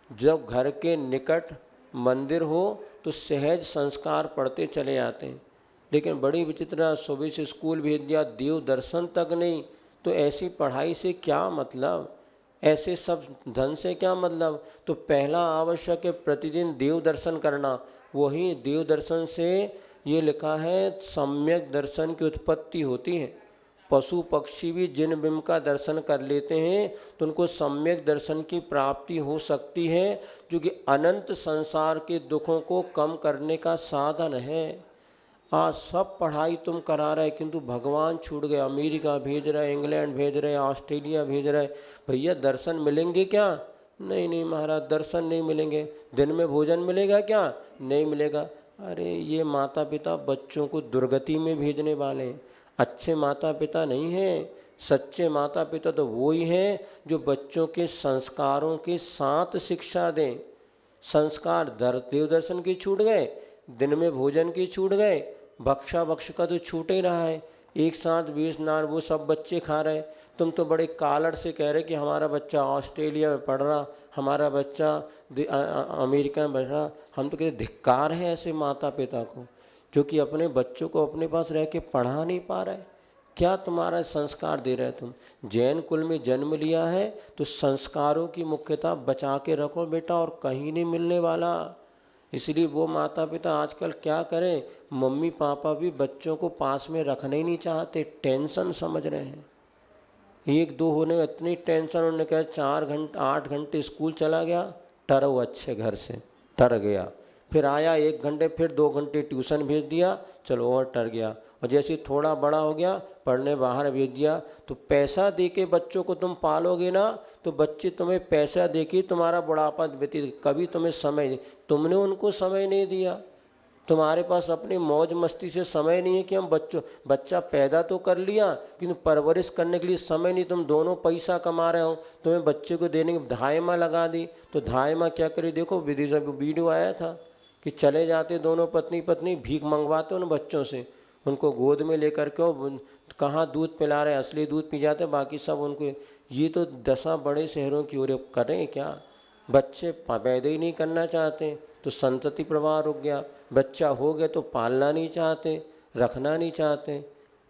जब घर के निकट मंदिर हो तो सहज संस्कार पढ़ते चले जाते हैं, लेकिन बड़ी विचित्र, सुबह से स्कूल भेज दिया, देव दर्शन तक नहीं, तो ऐसी पढ़ाई से क्या मतलब, ऐसे सब धन से क्या मतलब। तो पहला आवश्यक है प्रतिदिन देव दर्शन करना। वही देव दर्शन से ये लिखा है सम्यक दर्शन की उत्पत्ति होती है। पशु पक्षी भी जिन बिंब का दर्शन कर लेते हैं तो उनको सम्यक दर्शन की प्राप्ति हो सकती है, जो कि अनंत संसार के दुखों को कम करने का साधन है। आज सब पढ़ाई तुम करा रहे किंतु भगवान छूट गए, अमेरिका भेज रहे, इंग्लैंड भेज रहे, ऑस्ट्रेलिया भेज रहे, भैया दर्शन मिलेंगे क्या? नहीं नहीं महाराज, दर्शन नहीं मिलेंगे। दिन में भोजन मिलेगा क्या? नहीं मिलेगा। अरे ये माता पिता बच्चों को दुर्गति में भेजने वाले हैं, अच्छे माता पिता नहीं हैं। सच्चे माता पिता तो वो ही हैं जो बच्चों के संस्कारों के साथ शिक्षा दें। संस्कार देव दर्शन की छूट गए, दिन में भोजन की छूट गए, भक्षा भक्ष का तो छूट ही रहा है। एक साथ 20 नान वो सब बच्चे खा रहे। तुम तो बड़े कालड़ से कह रहे कि हमारा बच्चा ऑस्ट्रेलिया में पढ़ रहा, हमारा बच्चा अमेरिका में बैठ रहा। हम तो कहते धिक्कार है ऐसे माता पिता को जो कि अपने बच्चों को अपने पास रह के पढ़ा नहीं पा रहे। क्या तुम्हारा संस्कार दे रहे तुम? जैन कुल में जन्म लिया है तो संस्कारों की मुख्यता बचा के रखो बेटा, और कहीं नहीं मिलने वाला। इसलिए वो माता पिता आजकल क्या करें, मम्मी पापा भी बच्चों को पास में रखना ही नहीं चाहते, टेंशन समझ रहे हैं। 1-2 होने इतनी टेंशन, उन्होंने कहा 4 घंटे 8 घंटे स्कूल चला गया, टरो अच्छे घर से टर गया, फिर आया 1 घंटे, फिर 2 घंटे ट्यूशन भेज दिया, चलो और टर गया। और जैसे थोड़ा बड़ा हो गया पढ़ने बाहर भेज दिया। तो पैसा दे के बच्चों को तुम पालोगे ना तो बच्चे तुम्हें पैसा दे के तुम्हारा बुढ़ापा व्यतीत, कभी तुम्हें समय, तुमने उनको समय नहीं दिया। तुम्हारे पास अपनी मौज मस्ती से समय नहीं है कि हम बच्चा पैदा तो कर लिया किंतु परवरिश करने के लिए समय नहीं। तुम दोनों पैसा कमा रहे हो, तुम्हें बच्चे को देने की धाई माँ लगा दी, तो धाई माँ क्या करी, देखो विदेश में वीडियो आया था कि चले जाते दोनों पत्नी पत्नी, भीख मंगवाते उन बच्चों से, उनको गोद में लेकर के कहाँ दूध पिला रहे, असली दूध पी जाते, बाकी सब उनको। ये तो दशा बड़े शहरों की ओर करें क्या? बच्चे पैदा ही नहीं करना चाहते तो संतति प्रवाह रुक गया, बच्चा हो गया तो पालना नहीं चाहते, रखना नहीं चाहते।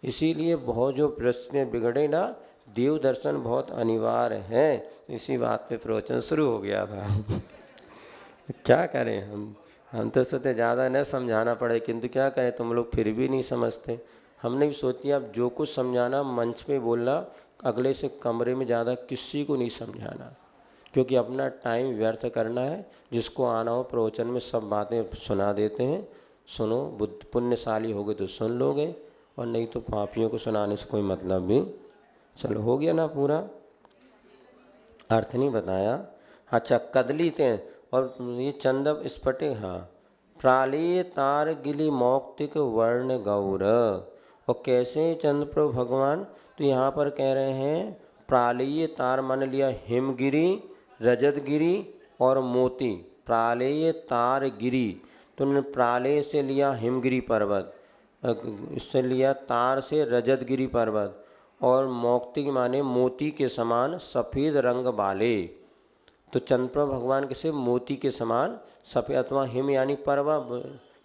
इसीलिए बहुत जो प्रश्न बिगड़े ना, देव दर्शन बहुत अनिवार्य है। इसी बात पे प्रवचन शुरू हो गया था। क्या करें हम तो सोचते ज़्यादा न समझाना पड़े, किंतु क्या करें, तुम लोग फिर भी नहीं समझते। हमने भी सोची अब जो कुछ समझाना मंच पे बोलना, अगले से कमरे में ज़्यादा किसी को नहीं समझाना, क्योंकि अपना टाइम व्यर्थ करना है। जिसको आना हो प्रवचन में सब बातें सुना देते हैं, सुनो, बुद्ध पुण्यशाली हो गए तो सुन लोगे, और नहीं तो पापियों को सुनाने से कोई मतलब भी। चलो हो गया ना पूरा, अर्थ नहीं बताया। अच्छा, कदली थे और ये चंदब स्फटिक, हाँ, प्रालीय तार गिली मौक्तिक वर्ण गौर। और कैसे चंद्रप्रभु भगवान, तो यहाँ पर कह रहे हैं प्रालीय तार मान लिया हिमगिरी, रजतगिरी और मोती। प्रालेय तार गिरी, तो उन्होंने प्रालेय से लिया हिमगिरी पर्वत, इससे लिया तार से रजतगिरी पर्वत, और मौक्तिक माने मोती के समान सफ़ेद रंग वाले। तो चंद्रप्रभु भगवान कैसे मोती के समान सफ़ेद, अथवा हिम यानी पर्व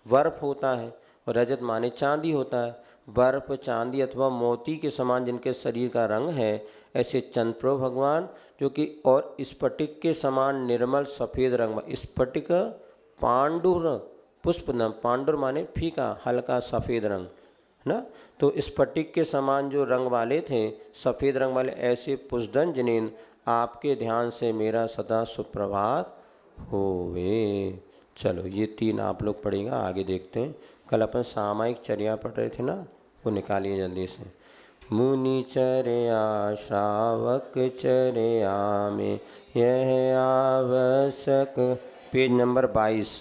बर्फ होता है, और रजत माने चांदी होता है। बर्फ, चांदी अथवा मोती के समान जिनके शरीर का रंग है, ऐसे चंद्रप्रभु भगवान जो कि और स्फटिक के समान निर्मल सफ़ेद रंग। स्फटिक पांडुर पुष्प न, पांडुर माने फीका हल्का सफ़ेद रंग ना, तो स्फटिक के समान जो रंग वाले थे, सफ़ेद रंग वाले, ऐसे पुष्पदन जनेन आपके ध्यान से मेरा सदा सुप्रभात होवे। चलो ये 3 आप लोग पढ़ेगा, आगे देखते हैं। कल अपन सामायिक चर्या पढ़ रहे थे ना, वो निकालिए जल्दी से। मुनि चर्या श्रावक चर्या में यह आवश्यक, पेज नंबर 22।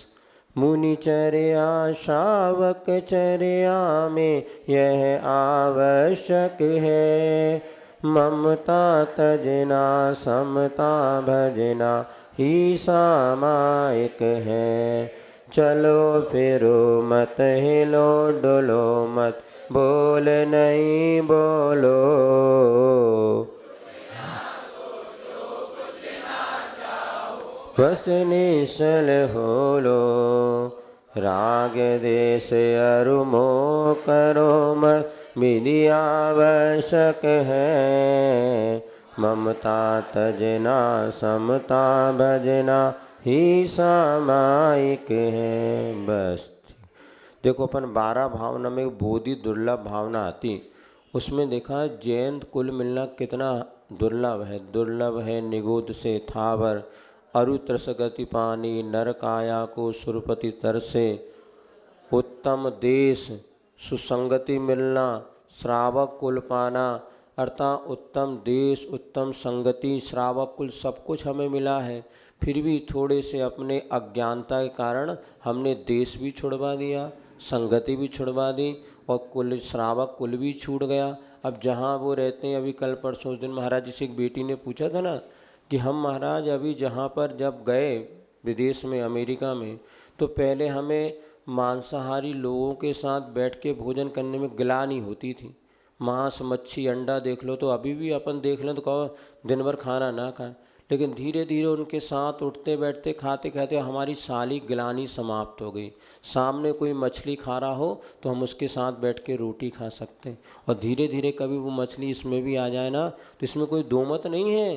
मुनि चर्या श्रावक चर्या में यह आवश्यक है, ममता तजना समता भजना ही सामायिक है। चलो फिरो मत, हिलो डुलो मत, बोल नहीं बोलो। बस निश्चल होलो, राग देश अरु मोह करो मत, विधि आवश्यक है। ममता तजना समता भजना, ही सामायिक है। बस देखो, अपन 12 भावना में बोधि दुर्लभ भावना आती, उसमें देखा जैन कुल मिलना कितना दुर्लभ है। दुर्लभ है निगूढ़ से थावर, अरु तरस गति पानी, नर काया को सुरपति तरसे। उत्तम देश सुसंगति मिलना, श्रावक कुल पाना, अर्थात उत्तम देश उत्तम संगति श्रावक कुल सब कुछ हमें मिला है। फिर भी थोड़े से अपने अज्ञानता के कारण हमने देश भी छुड़वा दिया, संगति भी छुड़वा दी, और कुल श्रावक कुल भी छूट गया। अब जहाँ वो रहते हैं, अभी कल परसों उस दिन महाराज जी से एक बेटी ने पूछा था ना कि हम महाराज अभी जहाँ पर जब गए विदेश में अमेरिका में, तो पहले हमें मांसाहारी लोगों के साथ बैठ के भोजन करने में गिलानी होती थी। मांस मच्छी अंडा देख लो, तो अभी भी अपन देख लें तो कहो दिन भर खाना ना खाएं, लेकिन धीरे धीरे उनके साथ उठते बैठते खाते खाते हमारी सारी गिलानी समाप्त हो गई। सामने कोई मछली खा रहा हो तो हम उसके साथ बैठ के रोटी खा सकते हैं, और धीरे धीरे कभी वो मछली इसमें भी आ जाए ना, तो इसमें कोई दो मत नहीं है।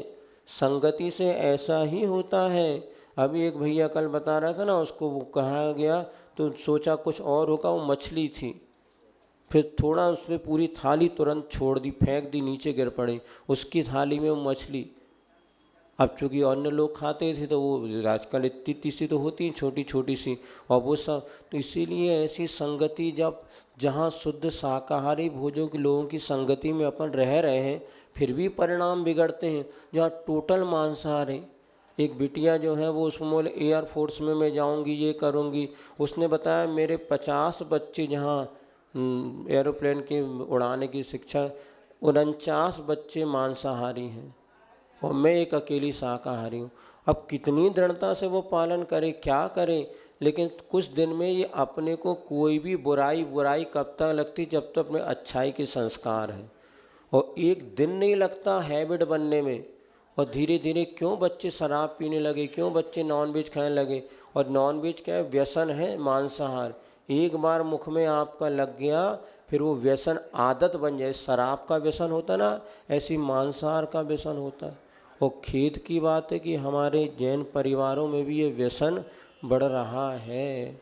संगति से ऐसा ही होता है। अभी एक भैया कल बता रहा था ना, उसको वो कहा गया तो सोचा कुछ और होगा, वो मछली थी। फिर थोड़ा उसने पूरी थाली तुरंत छोड़ दी, फेंक दी, नीचे गिर पड़ी उसकी थाली में वो मछली। अब चूँकि अन्य लोग खाते थे तो वो आजकल इतनी इतनी सी तो होती हैं, छोटी छोटी सी, और वो सब, तो इसीलिए ऐसी संगति जब जहाँ शुद्ध शाकाहारी भोजों के लोगों की संगति में अपन रह रहे हैं, फिर भी परिणाम बिगड़ते हैं। जहाँ टोटल मांसाहारी, एक बिटिया जो है वो उसमें बोले एयरफोर्स में मैं जाऊंगी, ये करूंगी। उसने बताया मेरे 50 बच्चे जहाँ एरोप्लेन की उड़ाने की शिक्षा, 49 बच्चे मांसाहारी हैं और मैं एक अकेली शाकाहारी हूँ। अब कितनी दृढ़ता से वो पालन करे, क्या करे, लेकिन कुछ दिन में ये अपने को कोई भी बुराई कब तक लगती, जब तक अपने अच्छाई के संस्कार हैं, और एक दिन नहीं लगता हैबिट बनने में। और धीरे धीरे क्यों बच्चे शराब पीने लगे, क्यों बच्चे नॉनवेज खाने लगे, और नॉनवेज क्या है, व्यसन है मांसाहार। एक बार मुख में आपका लग गया फिर वो व्यसन आदत बन जाए। शराब का व्यसन होता ना, ऐसी मांसाहार का व्यसन होता है। और खेद की बात है कि हमारे जैन परिवारों में भी ये व्यसन बढ़ रहा है।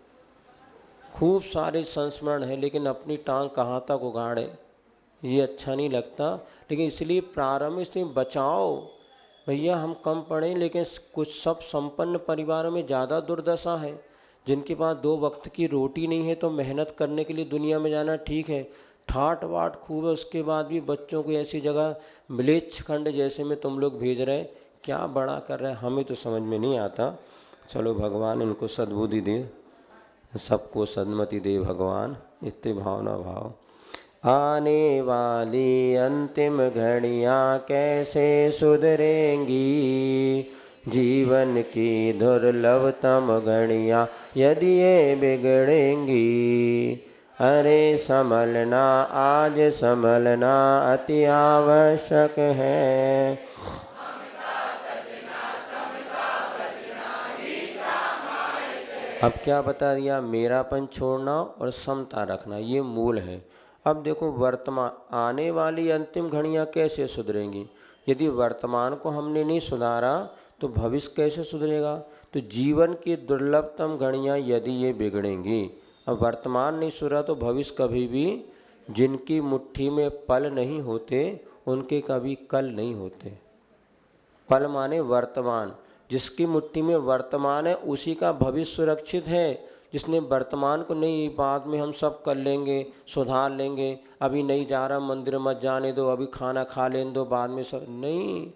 खूब सारे संस्मरण है, लेकिन अपनी टांग कहाँ तक उगाड़े, ये अच्छा नहीं लगता। लेकिन इसलिए प्रारंभ से बचाओ। भैया हम कम पढ़े, लेकिन कुछ सब संपन्न परिवारों में ज़्यादा दुर्दशा है। जिनके पास 2 वक्त की रोटी नहीं है तो मेहनत करने के लिए दुनिया में जाना ठीक है, ठाट बाट खूब है, उसके बाद भी बच्चों को ऐसी जगह मलेच्छ खंड जैसे में तुम लोग भेज रहे, क्या बड़ा कर रहे हैं, हमें तो समझ में नहीं आता। चलो भगवान इनको सद्बुद्धि दे, सबको सन्मति दे भगवान, इतने भावना भाव। आने वाली अंतिम घड़ियाँ कैसे सुधरेंगी, जीवन की दुर्लभतम घड़ियाँ यदि ये बिगड़ेंगी। अरे संभलना आज संभलना अति आवश्यक है। अब क्या बता दिया, मेरापन छोड़ना और समता रखना, ये मूल है। अब देखो वर्तमान, आने वाली अंतिम घड़ियाँ कैसे सुधरेंगी। यदि वर्तमान को हमने नहीं सुधारा तो भविष्य कैसे सुधरेगा। तो जीवन की दुर्लभतम घड़ियाँ यदि ये बिगड़ेंगी, अब वर्तमान नहीं सुधरा तो भविष्य कभी भी, जिनकी मुट्ठी में पल नहीं होते उनके कभी कल नहीं होते। पल माने वर्तमान, जिसकी मुट्ठी में वर्तमान है उसी का भविष्य सुरक्षित है। जिसने वर्तमान को नहीं, बाद में हम सब कर लेंगे, सुधार लेंगे, अभी नहीं जा रहा मंदिर मत जाने दो, अभी खाना खा लेने दो, बाद में सब नहीं।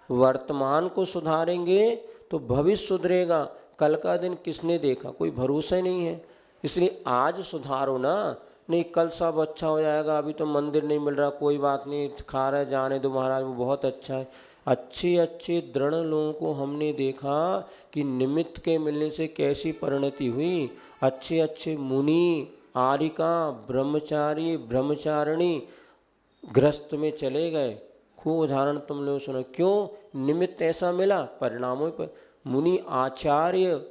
वर्तमान को सुधारेंगे तो भविष्य सुधरेगा। कल का दिन किसने देखा, कोई भरोसा ही नहीं है। इसलिए आज सुधारो ना, नहीं कल सब अच्छा हो जाएगा, अभी तो मंदिर नहीं मिल रहा, कोई बात नहीं, खा रहे जाने दो महाराज वो बहुत अच्छा है। अच्छे अच्छे दृढ़ लोगों को हमने देखा कि निमित्त के मिलने से कैसी परिणति हुई। अच्छे अच्छे मुनि, आरिका, ब्रह्मचारी, ब्रह्मचारिणी गृहस्थ में चले गए। खूब उदाहरण तुम लोग सुनो। क्यों? निमित्त ऐसा मिला, परिणामों पर। मुनि आचार्य,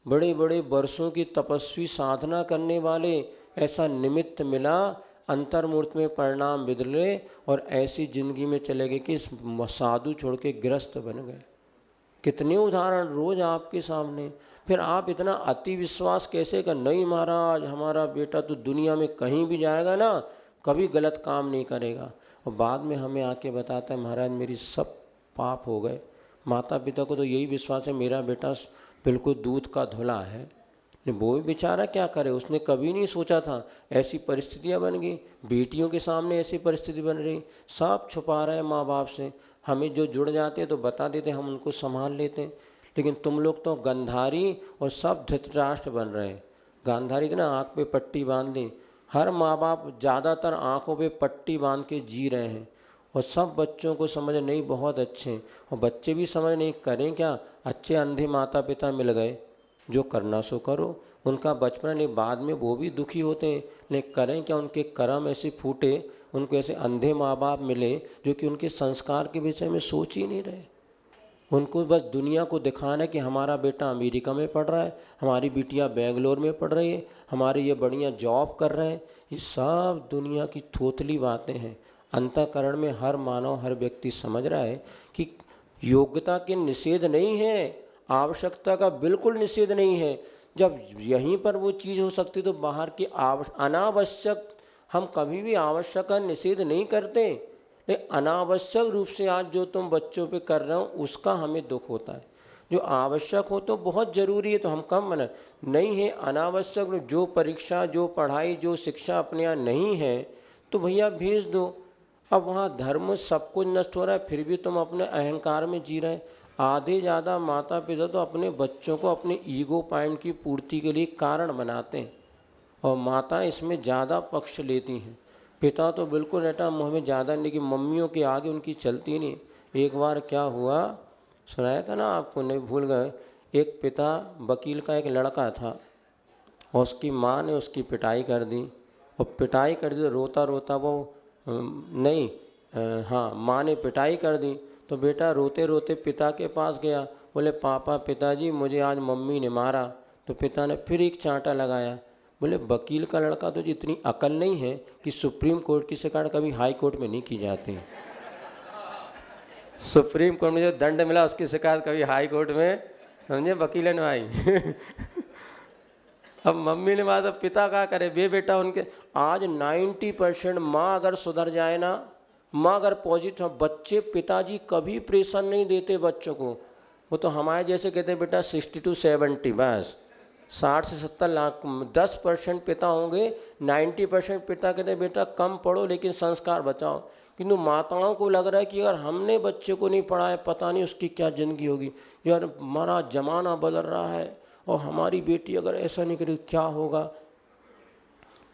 बड़े बड़े वर्षों की तपस्वी साधना करने वाले, ऐसा निमित्त मिला, अंतर्मूर्त में परिणाम बदले और ऐसी जिंदगी में चले गए कि साधु छोड़ के गृहस्थ बन गए। कितने उदाहरण रोज आपके सामने। फिर आप इतना अति विश्वास कैसे कर, नहीं महाराज हमारा बेटा तो दुनिया में कहीं भी जाएगा ना, कभी गलत काम नहीं करेगा, और बाद में हमें आके बताता है महाराज मेरी सब पाप हो गए। माता पिता को तो यही विश्वास है मेरा बेटा बिल्कुल दूध का धुला है, वो भी बेचारा क्या करे, उसने कभी नहीं सोचा था ऐसी परिस्थितियां बन गई। बेटियों के सामने ऐसी परिस्थिति बन रही, सब छुपा रहे हैं माँ बाप से। हमें जो जुड़ जाते तो बता देते, हम उनको संभाल लेते। लेकिन तुम लोग तो गंधारी और सब धृतराष्ट्र बन रहे हैं। गांधारी ने आँख पे पट्टी बांध ली। हर माँ बाप ज़्यादातर आँखों पे पट्टी बांध के जी रहे हैं, और सब बच्चों को समझ नहीं बहुत अच्छे, और बच्चे भी समझ नहीं करें क्या। अच्छे अंधे माता पिता मिल गए, जो करना सो करो। उनका बचपन नहीं, बाद में वो भी दुखी होते हैं, लेकिन करें क्या, उनके कर्म ऐसे फूटे, उनको ऐसे अंधे माँ बाप मिले जो कि उनके संस्कार के विषय में सोच ही नहीं रहे। उनको बस दुनिया को दिखाना है कि हमारा बेटा अमेरिका में पढ़ रहा है, हमारी बिटिया बेंगलोर में पढ़ रही है, हमारे ये बढ़िया जॉब कर रहे हैं। ये सब दुनिया की थोथली बातें हैं। अंतःकरण में हर मानव, हर व्यक्ति समझ रहा है कि योग्यता के निषेध नहीं है, आवश्यकता का बिल्कुल निषेध नहीं है। जब यहीं पर वो चीज़ हो सकती तो बाहर की अनावश्यक, हम कभी भी आवश्यक का निषेध नहीं करते, लेकिन अनावश्यक रूप से आज जो तुम बच्चों पे कर रहे हो उसका हमें दुख होता है। जो आवश्यक हो तो बहुत ज़रूरी है तो हम कम मना नहीं है। अनावश्यक जो परीक्षा, जो पढ़ाई, जो शिक्षा अपने यहाँ नहीं है तो भैया भेज दो। अब वहाँ धर्म सब कुछ नष्ट हो रहा है, फिर भी तुम अपने अहंकार में जी रहे हैं। आधे ज़्यादा माता पिता तो अपने बच्चों को अपने ईगो पॉइंट की पूर्ति के लिए कारण बनाते हैं, और माता इसमें ज़्यादा पक्ष लेती हैं। पिता तो बिल्कुल रहता मुँह में ज़्यादा नहीं, कि मम्मियों के आगे उनकी चलती नहीं। एक बार क्या हुआ, सुनाया था ना आपको, नहीं भूल गए। एक पिता, वकील का एक लड़का था, और उसकी माँ ने उसकी पिटाई कर दी, और पिटाई कर दी तो रोता रोता वो नहीं, हाँ माँ ने पिटाई कर दी तो बेटा रोते रोते पिता के पास गया, बोले पापा, पिताजी मुझे आज मम्मी ने मारा। तो पिता ने फिर एक चांटा लगाया। बोले वकील का लड़का तो इतनी अकल नहीं है कि सुप्रीम कोर्ट की शिकायत कभी हाई कोर्ट में नहीं की जाती। सुप्रीम कोर्ट में जो दंड मिला उसकी शिकायत कभी हाई कोर्ट में, समझे, वकील ने आई। अब मम्मी ने मारा तो पिता क्या करे, बेटा उनके आज 90% माँ अगर सुधर जाए ना, माँ अगर पॉजिटिव, बच्चे पिताजी कभी प्रेशर नहीं देते बच्चों को। वो तो हमारे जैसे कहते हैं बेटा 60 to 70, बस 60 से 70 लाख, 10% पिता होंगे, 90% पिता कहते हैं बेटा कम पढ़ो लेकिन संस्कार बचाओ। किंतु माताओं को लग रहा है कि अगर हमने बच्चे को नहीं पढ़ाया पता नहीं उसकी क्या ज़िंदगी होगी। यार हमारा ज़माना बदल रहा है और हमारी बेटी अगर ऐसा नहीं करेगी क्या होगा।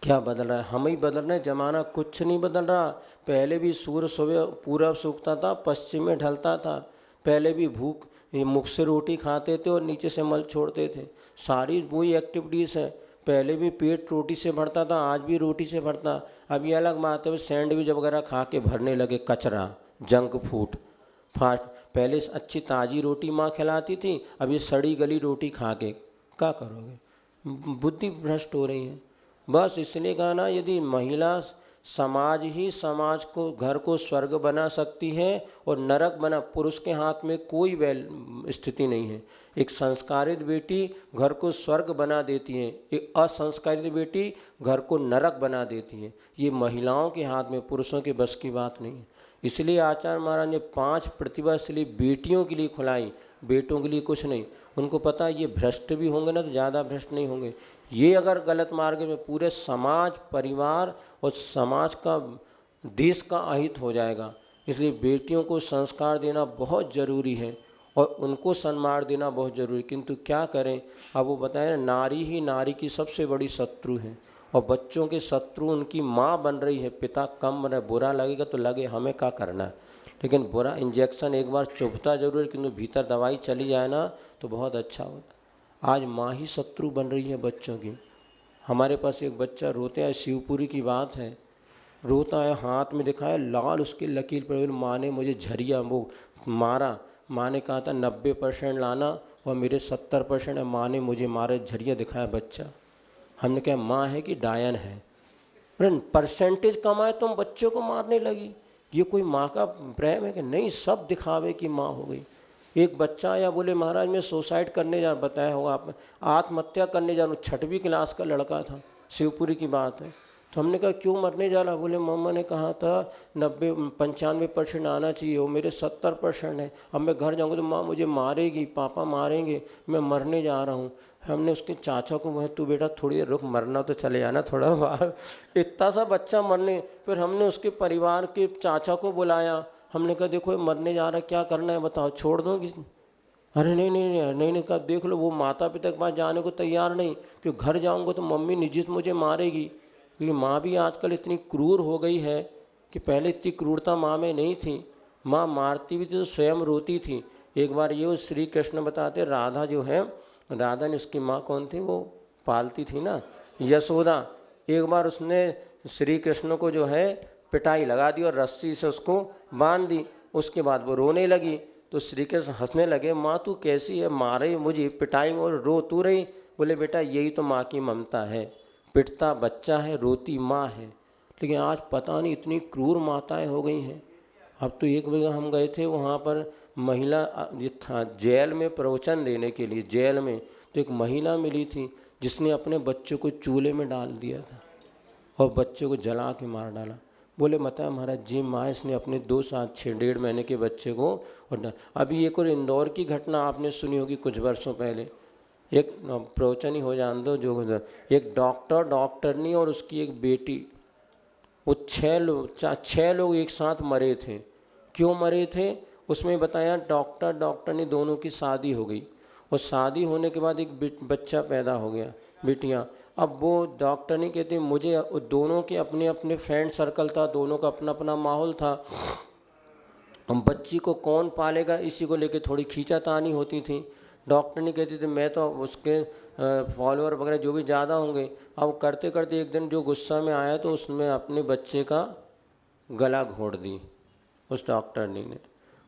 क्या बदल रहा है? हम ही बदल रहे हैं, ज़माना कुछ नहीं बदल रहा। पहले भी सूर्य सुबह पूरब सूखता था, पश्चिम में ढलता था। पहले भी भूख मुख से रोटी खाते थे और नीचे से मल छोड़ते थे। सारी वही एक्टिविटीज़ है। पहले भी पेट रोटी से भरता था, आज भी रोटी से भरता। अब ये अलग बात है सैंडविच वगैरह खा के भरने लगे, कचरा, जंक फूड, फास्ट। पहले अच्छी ताज़ी रोटी माँ खिलाती थी, अब ये सड़ी गली रोटी खा के क्या करोगे? बुद्धि भ्रष्ट हो रही है। बस इसलिए कहा ना, यदि महिला समाज ही समाज को, घर को स्वर्ग बना सकती है और नरक बना, पुरुष के हाथ में कोई स्थिति नहीं है। एक संस्कारित बेटी घर को स्वर्ग बना देती है, एक असंस्कारित बेटी घर को नरक बना देती है। ये महिलाओं के हाथ में, पुरुषों के बस की बात नहीं है। इसलिए आचार्य महाराज ने 5 प्रतिभाशाली बेटियों के लिए खुलाई, बेटों के लिए कुछ नहीं। उनको पता है ये भ्रष्ट भी होंगे ना तो ज़्यादा भ्रष्ट नहीं होंगे। ये अगर गलत मार्ग में, पूरे समाज, परिवार और समाज का, देश का अहित हो जाएगा। इसलिए बेटियों को संस्कार देना बहुत ज़रूरी है और उनको सम्मान देना बहुत ज़रूरी। किंतु क्या करें, अब वो बताएं ना, नारी ही नारी की सबसे बड़ी शत्रु है और बच्चों के शत्रु उनकी माँ बन रही है। पिता कम बन रहा है, बुरा लगेगा तो लगे, हमें क्या करना है। लेकिन बुरा इंजेक्शन एक बार चुभता जरूर है, किंतु भीतर दवाई चली जाए ना तो बहुत अच्छा होता। आज माँ ही शत्रु बन रही है बच्चों की। हमारे पास एक बच्चा रोते हैं, शिवपुरी की बात है, रोता है, हाथ में दिखाया लाल उसकी लकीर पर, माँ ने मुझे झरिया वो मारा। माँ ने कहा था 90% लाना और मेरे 70% है, माँ ने मुझे मारे, झरिया दिखाया बच्चा। हमने कहा माँ है कि डायन है? परसेंटेज कम आए तुम बच्चों को मारने लगी, ये कोई माँ का प्रेम है कि नहीं? सब दिखावे की माँ हो गई। एक बच्चा आया, बोले महाराज मैं सुसाइड करने जा, बताया होगा आपने, आत्महत्या करने जा रहा हूँ, 6वीं क्लास का लड़का था, शिवपुरी की बात है। तो हमने कहा क्यों मरने जा रहा? बोले मम्मा ने कहा था 95% आना चाहिए, वो मेरे 70% है, अब मैं घर जाऊँगा तो माँ मुझे मारेगी, पापा मारेंगे, मैं मरने जा रहा हूँ। हमने उसके चाचा को कहा तू बेटा थोड़ी देर रुक, मरना तो चले जाना थोड़ा बाहर, इतना सा बच्चा मरने। फिर हमने उसके परिवार के चाचा को बुलाया, हमने कहा देखो ये मरने जा रहा है, क्या करना है बताओ, छोड़ दोगी? अरे नहीं नहीं नहीं नहीं, नहीं कहा देख लो वो माता पिता के पास जाने को तैयार नहीं, क्योंकि घर जाऊंगा तो मम्मी निजित मुझे मारेगी, क्योंकि माँ भी आजकल इतनी क्रूर हो गई है कि पहले इतनी क्रूरता माँ में नहीं थी। माँ मारती भी थी तो स्वयं रोती थी। एक बार ये श्री कृष्ण बताते, राधा जो है, राधा ने, उसकी माँ कौन थी, वो पालती थी ना, यशोदा। एक बार उसने श्री कृष्ण को जो है पिटाई लगा दी और रस्सी से उसको बांध दी। उसके बाद वो रोने लगी तो श्री कृष्ण हंसने लगे, माँ तू कैसी है, मारे मुझे पिटाई में और रो तू रही? बोले बेटा यही तो माँ की ममता है, पिटता बच्चा है, रोती माँ है। लेकिन आज पता नहीं इतनी क्रूर माताएं हो गई हैं। अब तो एक जगह हम गए थे, वहाँ पर महिला ये था जेल में प्रवचन देने के लिए, जेल में तो एक महिला मिली थी जिसने अपने बच्चों को चूल्हे में डाल दिया था और बच्चे को जला के मार डाला। बोले मता महाराज जी माँ इसने अपने 2 साल 6-1.5 महीने के बच्चे को और अभी एक और इंदौर की घटना आपने सुनी होगी कुछ वर्षों पहले, एक प्रवचन ही हो जान दो, जो एक डॉक्टरनी और उसकी एक बेटी, वो 6 लोग एक साथ मरे थे। क्यों मरे थे उसमें बताया, डॉक्टरनी दोनों की शादी हो गई और शादी होने के बाद एक बच्चा पैदा हो गया, बेटियाँ। अब वो डॉक्टर नहीं कहते, मुझे दोनों के अपने अपने फ्रेंड सर्कल था, दोनों का अपना अपना माहौल था, हम बच्ची को कौन पालेगा इसी को लेके थोड़ी खींचातानी होती थी। डॉक्टर नहीं कहती थी मैं तो उसके फॉलोअर वगैरह जो भी ज़्यादा होंगे। अब करते करते एक दिन जो गुस्सा में आया तो उसने अपने बच्चे का गला घोंट दी उस डॉक्टरनी ने।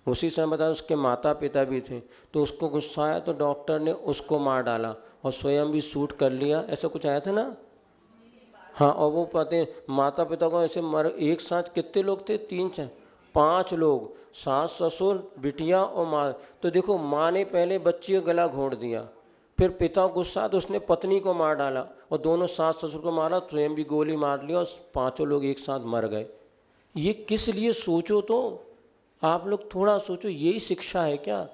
उसी समय बताया उसके माता पिता भी थे, तो उसको गुस्सा आया तो डॉक्टर ने उसको मार डाला और स्वयं भी शूट कर लिया, ऐसा कुछ आया था ना। हाँ, और वो पता माता पिता को ऐसे मर, एक साथ कितने लोग थे, 3-4-5 लोग, सास ससुर बिटिया और माँ। तो देखो माँ ने पहले बच्ची का गला घोंट दिया, फिर पिता गुस्सा तो उसने पत्नी को मार डाला और दोनों सास ससुर को मारा, स्वयं भी गोली मार लिया और 5 लोग एक साथ मर गए। ये किस लिए सोचो तो, आप लोग थोड़ा सोचो, यही शिक्षा है क्या?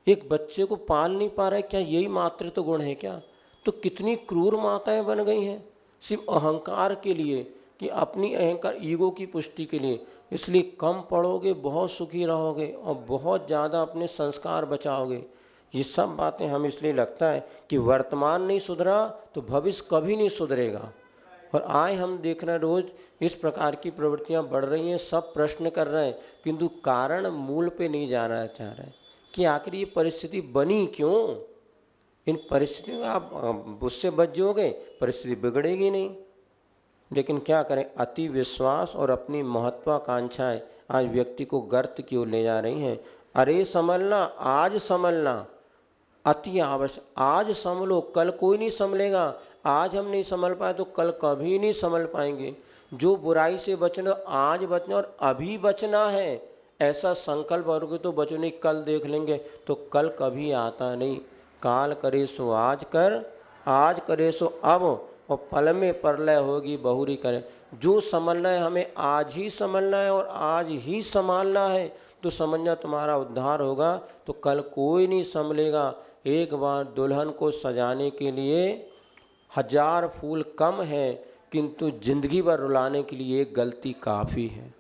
एक बच्चे को पाल नहीं पा रहा है क्या, यही मातृत्व गुण है क्या? तो कितनी क्रूर माताएं बन गई हैं सिर्फ अहंकार के लिए, कि अपनी अहंकार ईगो की पुष्टि के लिए। इसलिए कम पढ़ोगे बहुत सुखी रहोगे और बहुत ज़्यादा अपने संस्कार बचाओगे। ये सब बातें हम इसलिए लगता है कि वर्तमान नहीं सुधरा तो भविष्य कभी नहीं सुधरेगा। और आए हम देख रहे हैं रोज इस प्रकार की प्रवृत्तियां बढ़ रही हैं, सब प्रश्न कर रहे हैं किंतु कारण मूल पे नहीं जाना चाह रहे हैं कि आखिर ये परिस्थिति बनी क्यों। इन परिस्थितियों में आप उससे बच जाओगे, परिस्थिति बिगड़ेगी नहीं। लेकिन क्या करें, अति विश्वास और अपनी महत्वाकांक्षाएं आज व्यक्ति को गर्त की ओर ले जा रही हैं। अरे संभलना, आज संभलना अति आवश्यक। आज संभलो, कल कोई नहीं संभलेगा। आज हम नहीं संभल पाए तो कल कभी नहीं संभल पाएंगे। जो बुराई से बचना आज बचना और अभी बचना है, ऐसा संकल्प करोगे तो बचो, नहीं कल देख लेंगे तो कल कभी आता नहीं। काल करे सो आज कर, आज करे सो अब, और पल में परलय होगी बहुरी करे। जो संभलना है हमें आज ही संभलना है और आज ही संभालना है, तो समझना तुम्हारा उद्धार होगा, तो कल कोई नहीं संभलेगा। एक बार दुल्हन को सजाने के लिए 1000 फूल कम है, किंतु जिंदगी भर रुलाने के लिए एक गलती काफ़ी है।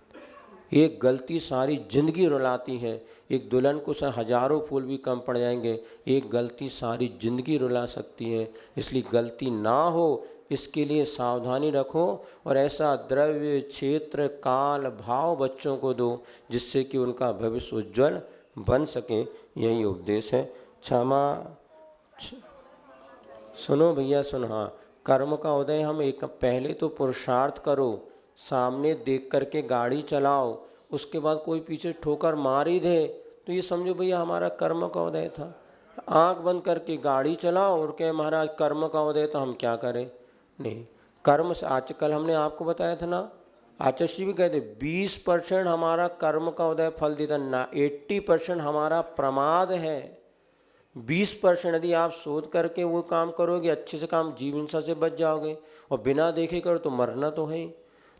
एक गलती सारी जिंदगी रुलाती है। एक दुल्हन को 1000 फूल भी कम पड़ जाएंगे, एक गलती सारी जिंदगी रुला सकती है। इसलिए गलती ना हो इसके लिए सावधानी रखो और ऐसा द्रव्य, क्षेत्र, काल, भाव बच्चों को दो जिससे कि उनका भविष्य उज्जवल बन सके। यही उपदेश है। क्षमा, सुनो भैया सुनो, हाँ, कर्म का उदय हम एक पहले तो पुरुषार्थ करो, सामने देख करके गाड़ी चलाओ, उसके बाद कोई पीछे ठोकर मार ही दे तो ये समझो भैया हमारा कर्म का उदय था। आंख बंद करके गाड़ी चलाओ और कहे महाराज कर्म का उदय, तो हम क्या करें? नहीं, कर्म से आजकल हमने आपको बताया था ना, आचार्य भी कहते 20% हमारा कर्म का उदय फल देता ना, 80% हमारा प्रमाद है। 20% यदि आप शोध करके वो काम करोगे, अच्छे से काम, जीव हिंसा से बच जाओगे। और बिना देखे करो तो मरना तो है ही।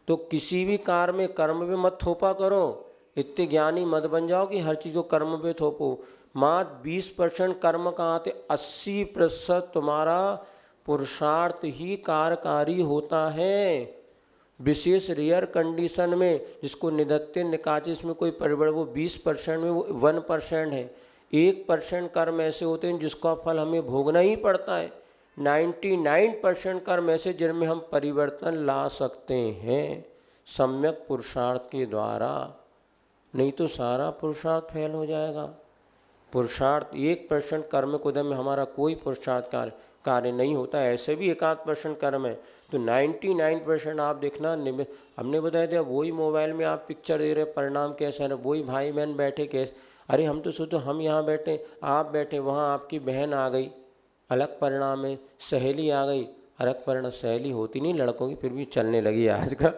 तो किसी भी कार्य में कर्म पे मत थोपा करो, इतने ज्ञानी मत बन जाओ कि हर चीज़ को कर्म पे थोपो। मात्र 20% कर्म का आते, 80% तुम्हारा पुरुषार्थ ही कार्यकारी होता है। विशेष रेयर कंडीशन में जिसको निधत्ते निकाचे, इसमें कोई परिवर्तन, वो 20% में वो 1% है। 1% कर्म ऐसे होते हैं जिसका फल हमें भोगना ही पड़ता है। 99% कर्म ऐसे जिनमें हम परिवर्तन ला सकते हैं सम्यक पुरुषार्थ के द्वारा, नहीं तो सारा पुरुषार्थ फेल हो जाएगा। पुरुषार्थ 1% कर्म को में हमारा कोई पुरुषार्थ कार्य नहीं होता। ऐसे भी 1-8% कर्म है, तो 99% आप देखना। हमने बताया था वही मोबाइल में आप पिक्चर दे रहे, परिणाम कैसा है, वही भाई बहन बैठे कैसे, अरे हम तो सोचो हम यहाँ बैठे, आप बैठे, वहाँ आपकी बहन आ गई, अलग परिणाम है। सहेली आ गई, अलग परिणाम। सहेली होती नहीं लड़कों की, फिर भी चलने लगी आज का।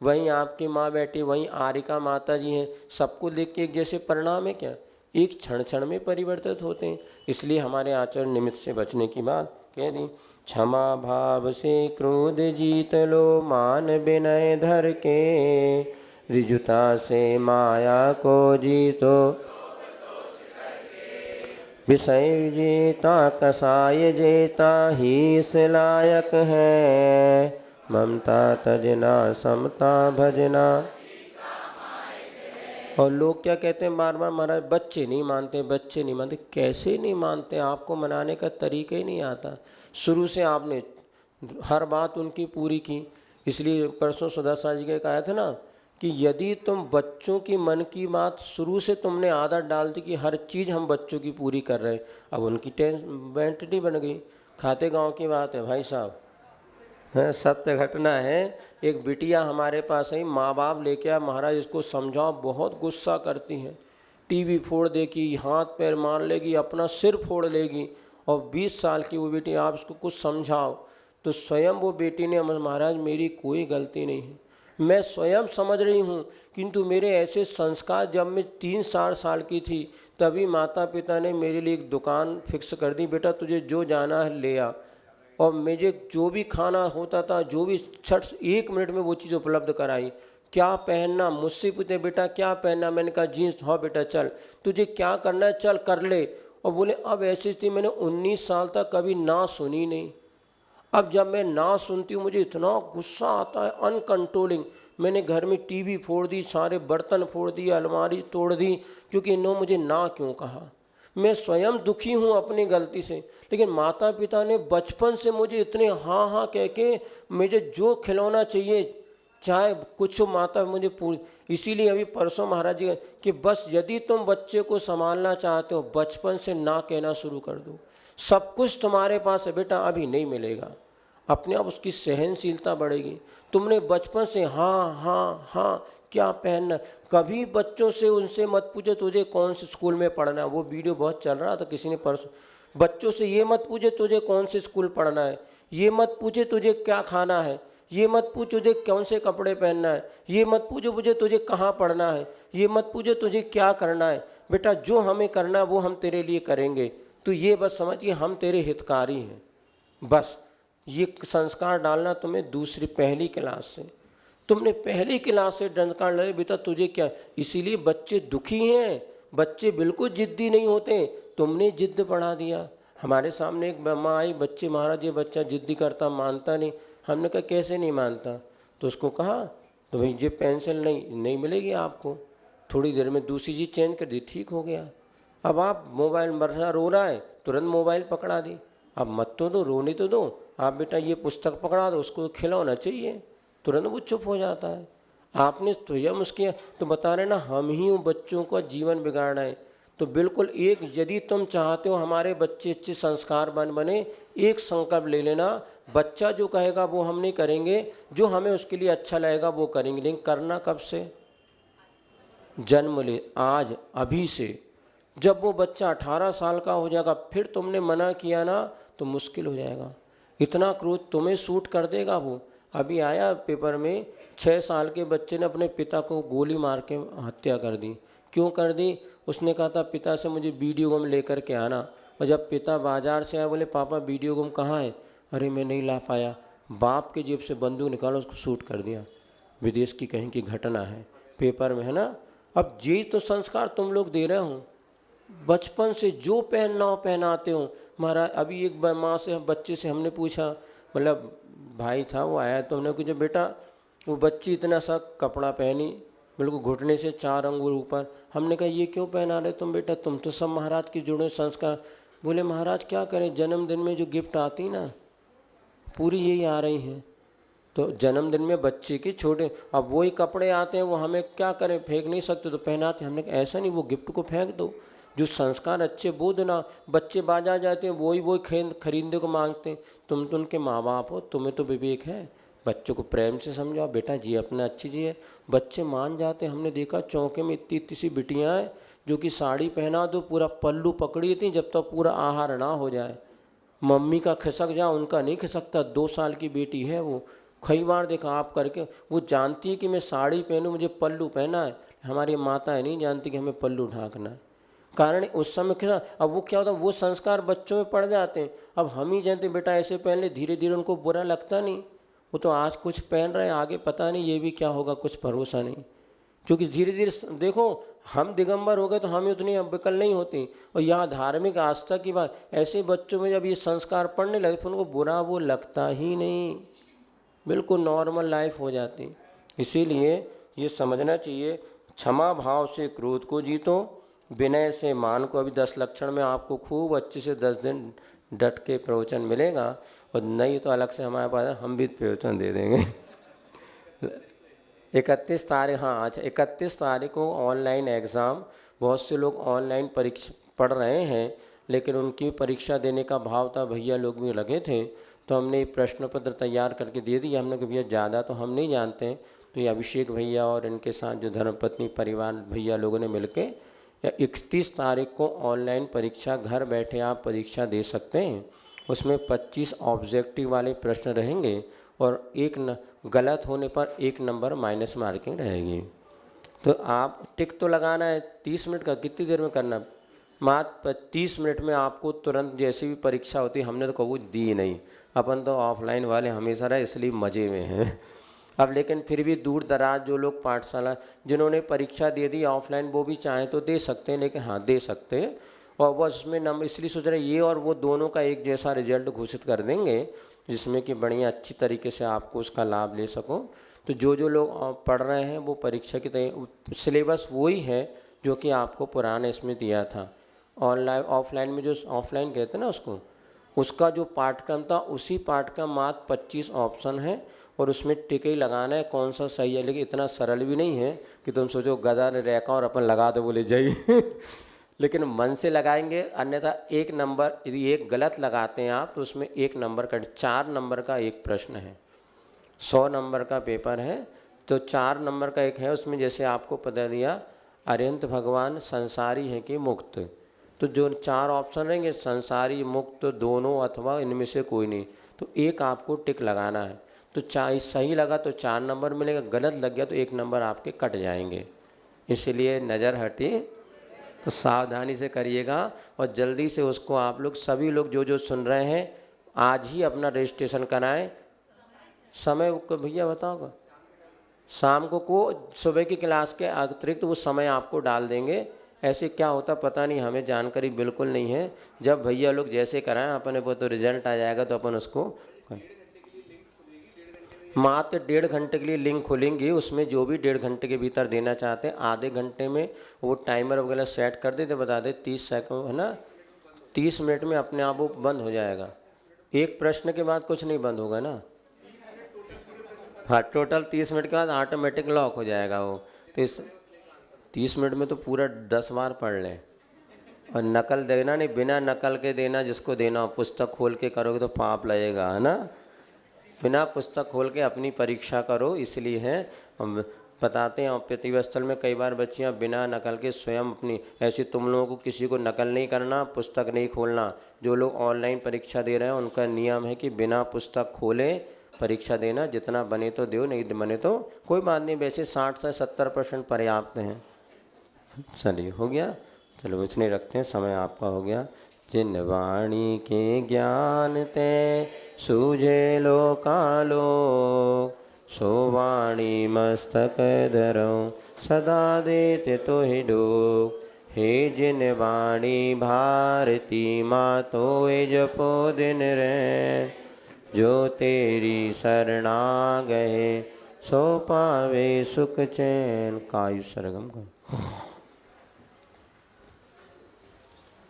वहीं आपकी माँ बैठी, वहीं आरिका माता जी हैं, सबको देख के एक जैसे परिणाम है क्या? एक क्षण क्षण में परिवर्तित होते हैं। इसलिए हमारे आचरण निमित्त से बचने की बात कह दी। क्षमा भाव से क्रोध जीत लो, मान विनय धर के, ऋजुता से माया को जीतो, विषय जेता कसाय जेता ही इस लायक है, ममता तजना समता भजना। और लोग क्या कहते हैं बार बार, महाराज बच्चे नहीं मानते, बच्चे नहीं मानते। कैसे नहीं मानते? आपको मनाने का तरीका ही नहीं आता। शुरू से आपने हर बात उनकी पूरी की। इसलिए परसों सुदर्शन जी के कहा था ना कि यदि तुम बच्चों की मन की बात शुरू से तुमने आदत डाल दी कि हर चीज़ हम बच्चों की पूरी कर रहे हैं, अब उनकी मेंटलिटी बन गई। खाते गांव की बात है भाई साहब, है सत्य घटना है। एक बिटिया हमारे पास आई, माँ बाप लेके आया, महाराज इसको समझाओ, बहुत गुस्सा करती है, टीवी फोड़ देगी, हाथ पैर मार लेगी, अपना सिर फोड़ लेगी। और 20 साल की वो बेटी, आप इसको कुछ समझाओ। तो स्वयं वो बेटी ने, महाराज मेरी कोई गलती नहीं है, मैं स्वयं समझ रही हूँ, किंतु मेरे ऐसे संस्कार, जब मैं 3-4 साल की थी तभी माता पिता ने मेरे लिए एक दुकान फिक्स कर दी, बेटा तुझे जो जाना है ले आ। और मुझे जो भी खाना होता था, जो भी छठ 1 मिनट में वो चीज़ उपलब्ध कराई। क्या पहनना, मुझसे पूछते बेटा क्या पहनना, मैंने कहा जीन्स। हाँ बेटा चल, तुझे क्या करना है चल कर ले। और बोले अब ऐसी थी, मैंने 19 साल तक कभी ना सुनी नहीं। अब जब मैं ना सुनती हूँ मुझे इतना गुस्सा आता है, अनकंट्रोलिंग। मैंने घर में टीवी फोड़ दी, सारे बर्तन फोड़ दिए, अलमारी तोड़ दी, क्योंकि इन्होंने मुझे ना क्यों कहा। मैं स्वयं दुखी हूँ अपनी गलती से, लेकिन माता पिता ने बचपन से मुझे इतने हाँ हाँ कह के मुझे जो खिलौना चाहिए चाहे कुछ, माता मुझे पूरी। इसीलिए अभी परसों महाराज जी कि बस यदि तुम बच्चे को संभालना चाहते हो, बचपन से ना कहना शुरू कर दो। सब कुछ तुम्हारे पास है बेटा, अभी नहीं मिलेगा। अपने आप उसकी सहनशीलता बढ़ेगी। तुमने बचपन से हाँ हाँ हाँ क्या पहनना, कभी बच्चों से उनसे मत पूछे तुझे कौन से स्कूल में पढ़ना है। वो वीडियो बहुत चल रहा था, किसी ने परसों, बच्चों से ये मत पूछे तुझे कौन से स्कूल पढ़ना है, ये मत पूछे तुझे क्या खाना है, ये मत पूछ तुझे कौन से कपड़े पहनना है, ये मत पूछो मुझे तुझे कहाँ पढ़ना है, ये मत पूछो तुझे क्या करना है। बेटा जो हमें करना है वो हम तेरे लिए करेंगे, तो ये बस समझ कि हम तेरे हितकारी हैं। बस ये संस्कार डालना तुम्हें दूसरी पहली क्लास से। तुमने पहली क्लास से संस्कार डाले, बेटा तुझे क्या। इसीलिए बच्चे दुखी हैं, बच्चे बिल्कुल जिद्दी नहीं होते, तुमने जिद्द बढ़ा दिया। हमारे सामने एक माँ आई, बच्चे महाराज ये बच्चा जिद्दी करता, मानता नहीं। हमने कहा कैसे नहीं मानता, तो उसको कहा तो भाई ये पेंसिल नहीं मिलेगी आपको, थोड़ी देर में दूसरी चीज़ चेंज कर दी, ठीक हो गया। अब आप मोबाइल, मरना रो रहा है तुरंत मोबाइल पकड़ा दी, अब मत तो दो, रोने तो दो, आप बेटा ये पुस्तक पकड़ा दो, उसको खिलौना चाहिए, तुरंत वो चुप हो जाता है। आपने स्वयं उसके तो बता रहे ना, हम ही उन बच्चों का जीवन बिगाड़ना है। तो बिल्कुल एक, यदि तुम चाहते हो हमारे बच्चे अच्छे संस्कारवान बने, एक संकल्प ले लेना, बच्चा जो कहेगा वो हम नहीं करेंगे, जो हमें उसके लिए अच्छा लगेगा वो करेंगे। लेकिन करना कब से? जन्म ले, आज, अभी से। जब वो बच्चा 18 साल का हो जाएगा, फिर तुमने मना किया ना तो मुश्किल हो जाएगा। इतना क्रोध तुम्हें सूट कर देगा वो। अभी आया पेपर में, 6 साल के बच्चे ने अपने पिता को गोली मार के हत्या कर दी। क्यों कर दी? उसने कहा था पिता से मुझे वीडियो गेम लेकर के आना, और जब पिता बाजार से आए बोले पापा वीडियो गेम कहाँ है? अरे मैं नहीं ला पाया। बाप के जेब से बंदूक निकाला, उसको शूट कर दिया। विदेश की कहीं की घटना है, पेपर में है ना। अब ये तो संस्कार तुम लोग दे रहे हो, बचपन से जो पहनना हो पहनाते हो। महाराज अभी एक माँ से, बच्चे से हमने पूछा, मतलब भाई था वो आया, तो हमने पूछा बेटा वो बच्ची इतना सा कपड़ा पहनी, बिल्कुल घुटने से 4 अंगुल ऊपर। हमने कहा ये क्यों पहना रहे तुम बेटा, तुम तो सब महाराज की जुड़े संस्कार। बोले महाराज क्या करें, जन्मदिन में जो गिफ्ट आती ना पूरी यही आ रही हैं। तो जन्मदिन में बच्चे के छोटे, अब वही कपड़े आते हैं, वो हमें क्या करें, फेंक नहीं सकते तो पहनाते। हमने कहा ऐसा नहीं, वो गिफ्ट को फेंक दो, जो संस्कार अच्छे वो देना। बच्चे बाजार जाते हैं, वही खरीदने को मांगते हैं। तुम तो उनके माँ बाप हो, तुम्हें तो विवेक है, बच्चों को प्रेम से समझाओ, बेटा जी अपना अच्छी जी है। बच्चे मान जाते हैं। हमने देखा चौके में इतनी इतनी सी बिटियाँ हैं जो कि साड़ी पहना दो, पूरा पल्लू पकड़ी थी, जब तक पूरा आहार ना हो जाए। मम्मी का खिसक जाओ, उनका नहीं खिसकता। 2 साल की बेटी है वो, कई बार देखा आप करके, वो जानती है कि मैं साड़ी पहनूं, मुझे पल्लू पहना है। हमारी माताएं नहीं जानती कि हमें पल्लू ढांकना है। कारण उस समय क्या, अब वो क्या होता है, वो संस्कार बच्चों में पड़ जाते हैं। अब हम ही जानते बेटा ऐसे पहन ले, धीरे धीरे उनको बुरा लगता नहीं। वो तो आज कुछ पहन रहे हैं, आगे पता नहीं ये भी क्या होगा, कुछ भरोसा नहीं। क्योंकि धीरे धीरे देखो, हम दिगंबर हो गए तो हम उतनी विकल नहीं होती। और यहाँ धार्मिक आस्था की बात, ऐसे बच्चों में जब ये संस्कार पढ़ने लगे तो उनको बुरा वो लगता ही नहीं, बिल्कुल नॉर्मल लाइफ हो जाती। इसीलिए ये समझना चाहिए, क्षमा भाव से क्रोध को जीतो, विनय से मान को। अभी 10 लक्षण में आपको खूब अच्छे से 10 दिन डट के प्रवचन मिलेगा, और नहीं तो अलग से हमारे पास हम भी प्रवचन दे देंगे। 31 तारीख, हाँ अच्छा 31 तारीख को ऑनलाइन एग्ज़ाम। बहुत से लोग ऑनलाइन परीक्षा पढ़ रहे हैं, लेकिन उनकी परीक्षा देने का भाव था, भैया लोग भी लगे थे, तो हमने प्रश्न पत्र तैयार करके दे दिया। हमने कहा भैया ज़्यादा तो हम नहीं जानते हैं, तो ये अभिषेक भैया और इनके साथ जो धर्मपत्नी परिवार भैया लोगों ने मिलके 31 तारीख को ऑनलाइन परीक्षा, घर बैठे आप परीक्षा दे सकते हैं। उसमें 25 ऑब्जेक्टिव वाले प्रश्न रहेंगे, और एक गलत होने पर 1 नंबर माइनस मार्किंग रहेगी। तो आप टिक तो लगाना है 30 मिनट का, कितनी देर में करना, मात्र 30 मिनट में आपको तुरंत। जैसी भी परीक्षा होती है, हमने तो कभी दी नहीं, अपन तो ऑफलाइन वाले हमेशा रहे, इसलिए मज़े में हैं। अब लेकिन फिर भी दूर दराज जो लोग पाठशाला जिन्होंने परीक्षा दे दी ऑफलाइन, वो भी चाहें तो दे सकते हैं, लेकिन हाँ दे सकते हैं। और बस उसमें नंबर इसलिए सोच रहे ये और वो दोनों का एक जैसा रिजल्ट घोषित कर देंगे, जिसमें कि बढ़िया अच्छी तरीके से आपको उसका लाभ ले सको। तो जो लोग पढ़ रहे हैं वो परीक्षा की तैयारी, सिलेबस वही है जो कि आपको पुराने इसमें दिया था। ऑनलाइन ऑफलाइन में जो ऑफलाइन कहते हैं ना उसको, उसका जो पाठक्रम था उसी पाठक्रम मात्र 25 ऑप्शन है, और उसमें टिक ही लगाना है कौन सा सही है। लेकिन इतना सरल भी नहीं है कि तुम सोचो गधा ने रेखा और अपन लगा दो बोले जाइए। लेकिन मन से लगाएंगे, अन्यथा 1 नंबर, यदि एक गलत लगाते हैं आप तो उसमें 1 नंबर का, 4 नंबर का एक प्रश्न है, 100 नंबर का पेपर है, तो 4 नंबर का एक है। उसमें जैसे आपको पता दिया अरिहंत भगवान संसारी है कि मुक्त, तो जो 4 ऑप्शन रहेंगे संसारी मुक्त दोनों अथवा इनमें से कोई नहीं, तो एक आपको टिक लगाना है। तो सही लगा तो 4 नंबर मिलेगा, गलत लग गया तो 1 नंबर आपके कट जाएंगे। इसलिए नज़र हटी तो सावधानी से करिएगा, और जल्दी से उसको आप लोग सभी लोग जो सुन रहे हैं आज ही अपना रजिस्ट्रेशन कराएं। समय को भैया बताओगा, शाम को सुबह की क्लास के अतिरिक्त वो समय आपको डाल देंगे। ऐसे क्या होता पता नहीं, हमें जानकारी बिल्कुल नहीं है। जब भैया लोग जैसे कराएं अपने वो तो रिजल्ट आ जाएगा, तो अपन उसको मात्र 1.5 घंटे के लिए लिंक खोलेंगे। उसमें जो भी 1.5 घंटे के भीतर देना चाहते हैं, आधे घंटे में वो टाइमर वगैरह सेट कर देते, बता दे 30 सेकंड है ना, 30 मिनट में अपने आप वो बंद हो जाएगा। एक प्रश्न के बाद कुछ नहीं बंद होगा ना? हाँ, टोटल 30 मिनट के बाद ऑटोमेटिक लॉक हो जाएगा वो। तो इस 30 मिनट में तो पूरा 10 बार पढ़ लें। और नकल देना नहीं, बिना नकल के देना, जिसको देना हो। पुस्तक खोल के करोगे तो पाप लगेगा, है ना? बिना पुस्तक खोल के अपनी परीक्षा करो। इसलिए है हम बताते हैं प्रतिभा स्थल में कई बार बच्चियां बिना नकल के स्वयं अपनी, ऐसे तुम लोगों को किसी को नकल नहीं करना, पुस्तक नहीं खोलना। जो लोग ऑनलाइन परीक्षा दे रहे हैं उनका नियम है कि बिना पुस्तक खोले परीक्षा देना। जितना बने तो दो, नहीं बने तो कोई बात नहीं। वैसे 60 से 70% पर्याप्त हैं। चलिए, हो गया। चलो इतने रखते हैं, समय आपका हो गया। जिन वाणी के ज्ञान ते सूझे लोकालो, सो वाणी मस्तक धरो सदा देते तो ही डोक। हे जिन वाणी भारती माँ तोय जपो दिन रैन, जो तेरी शरणा गए सो पावे सुख चैन। कायु सरगम को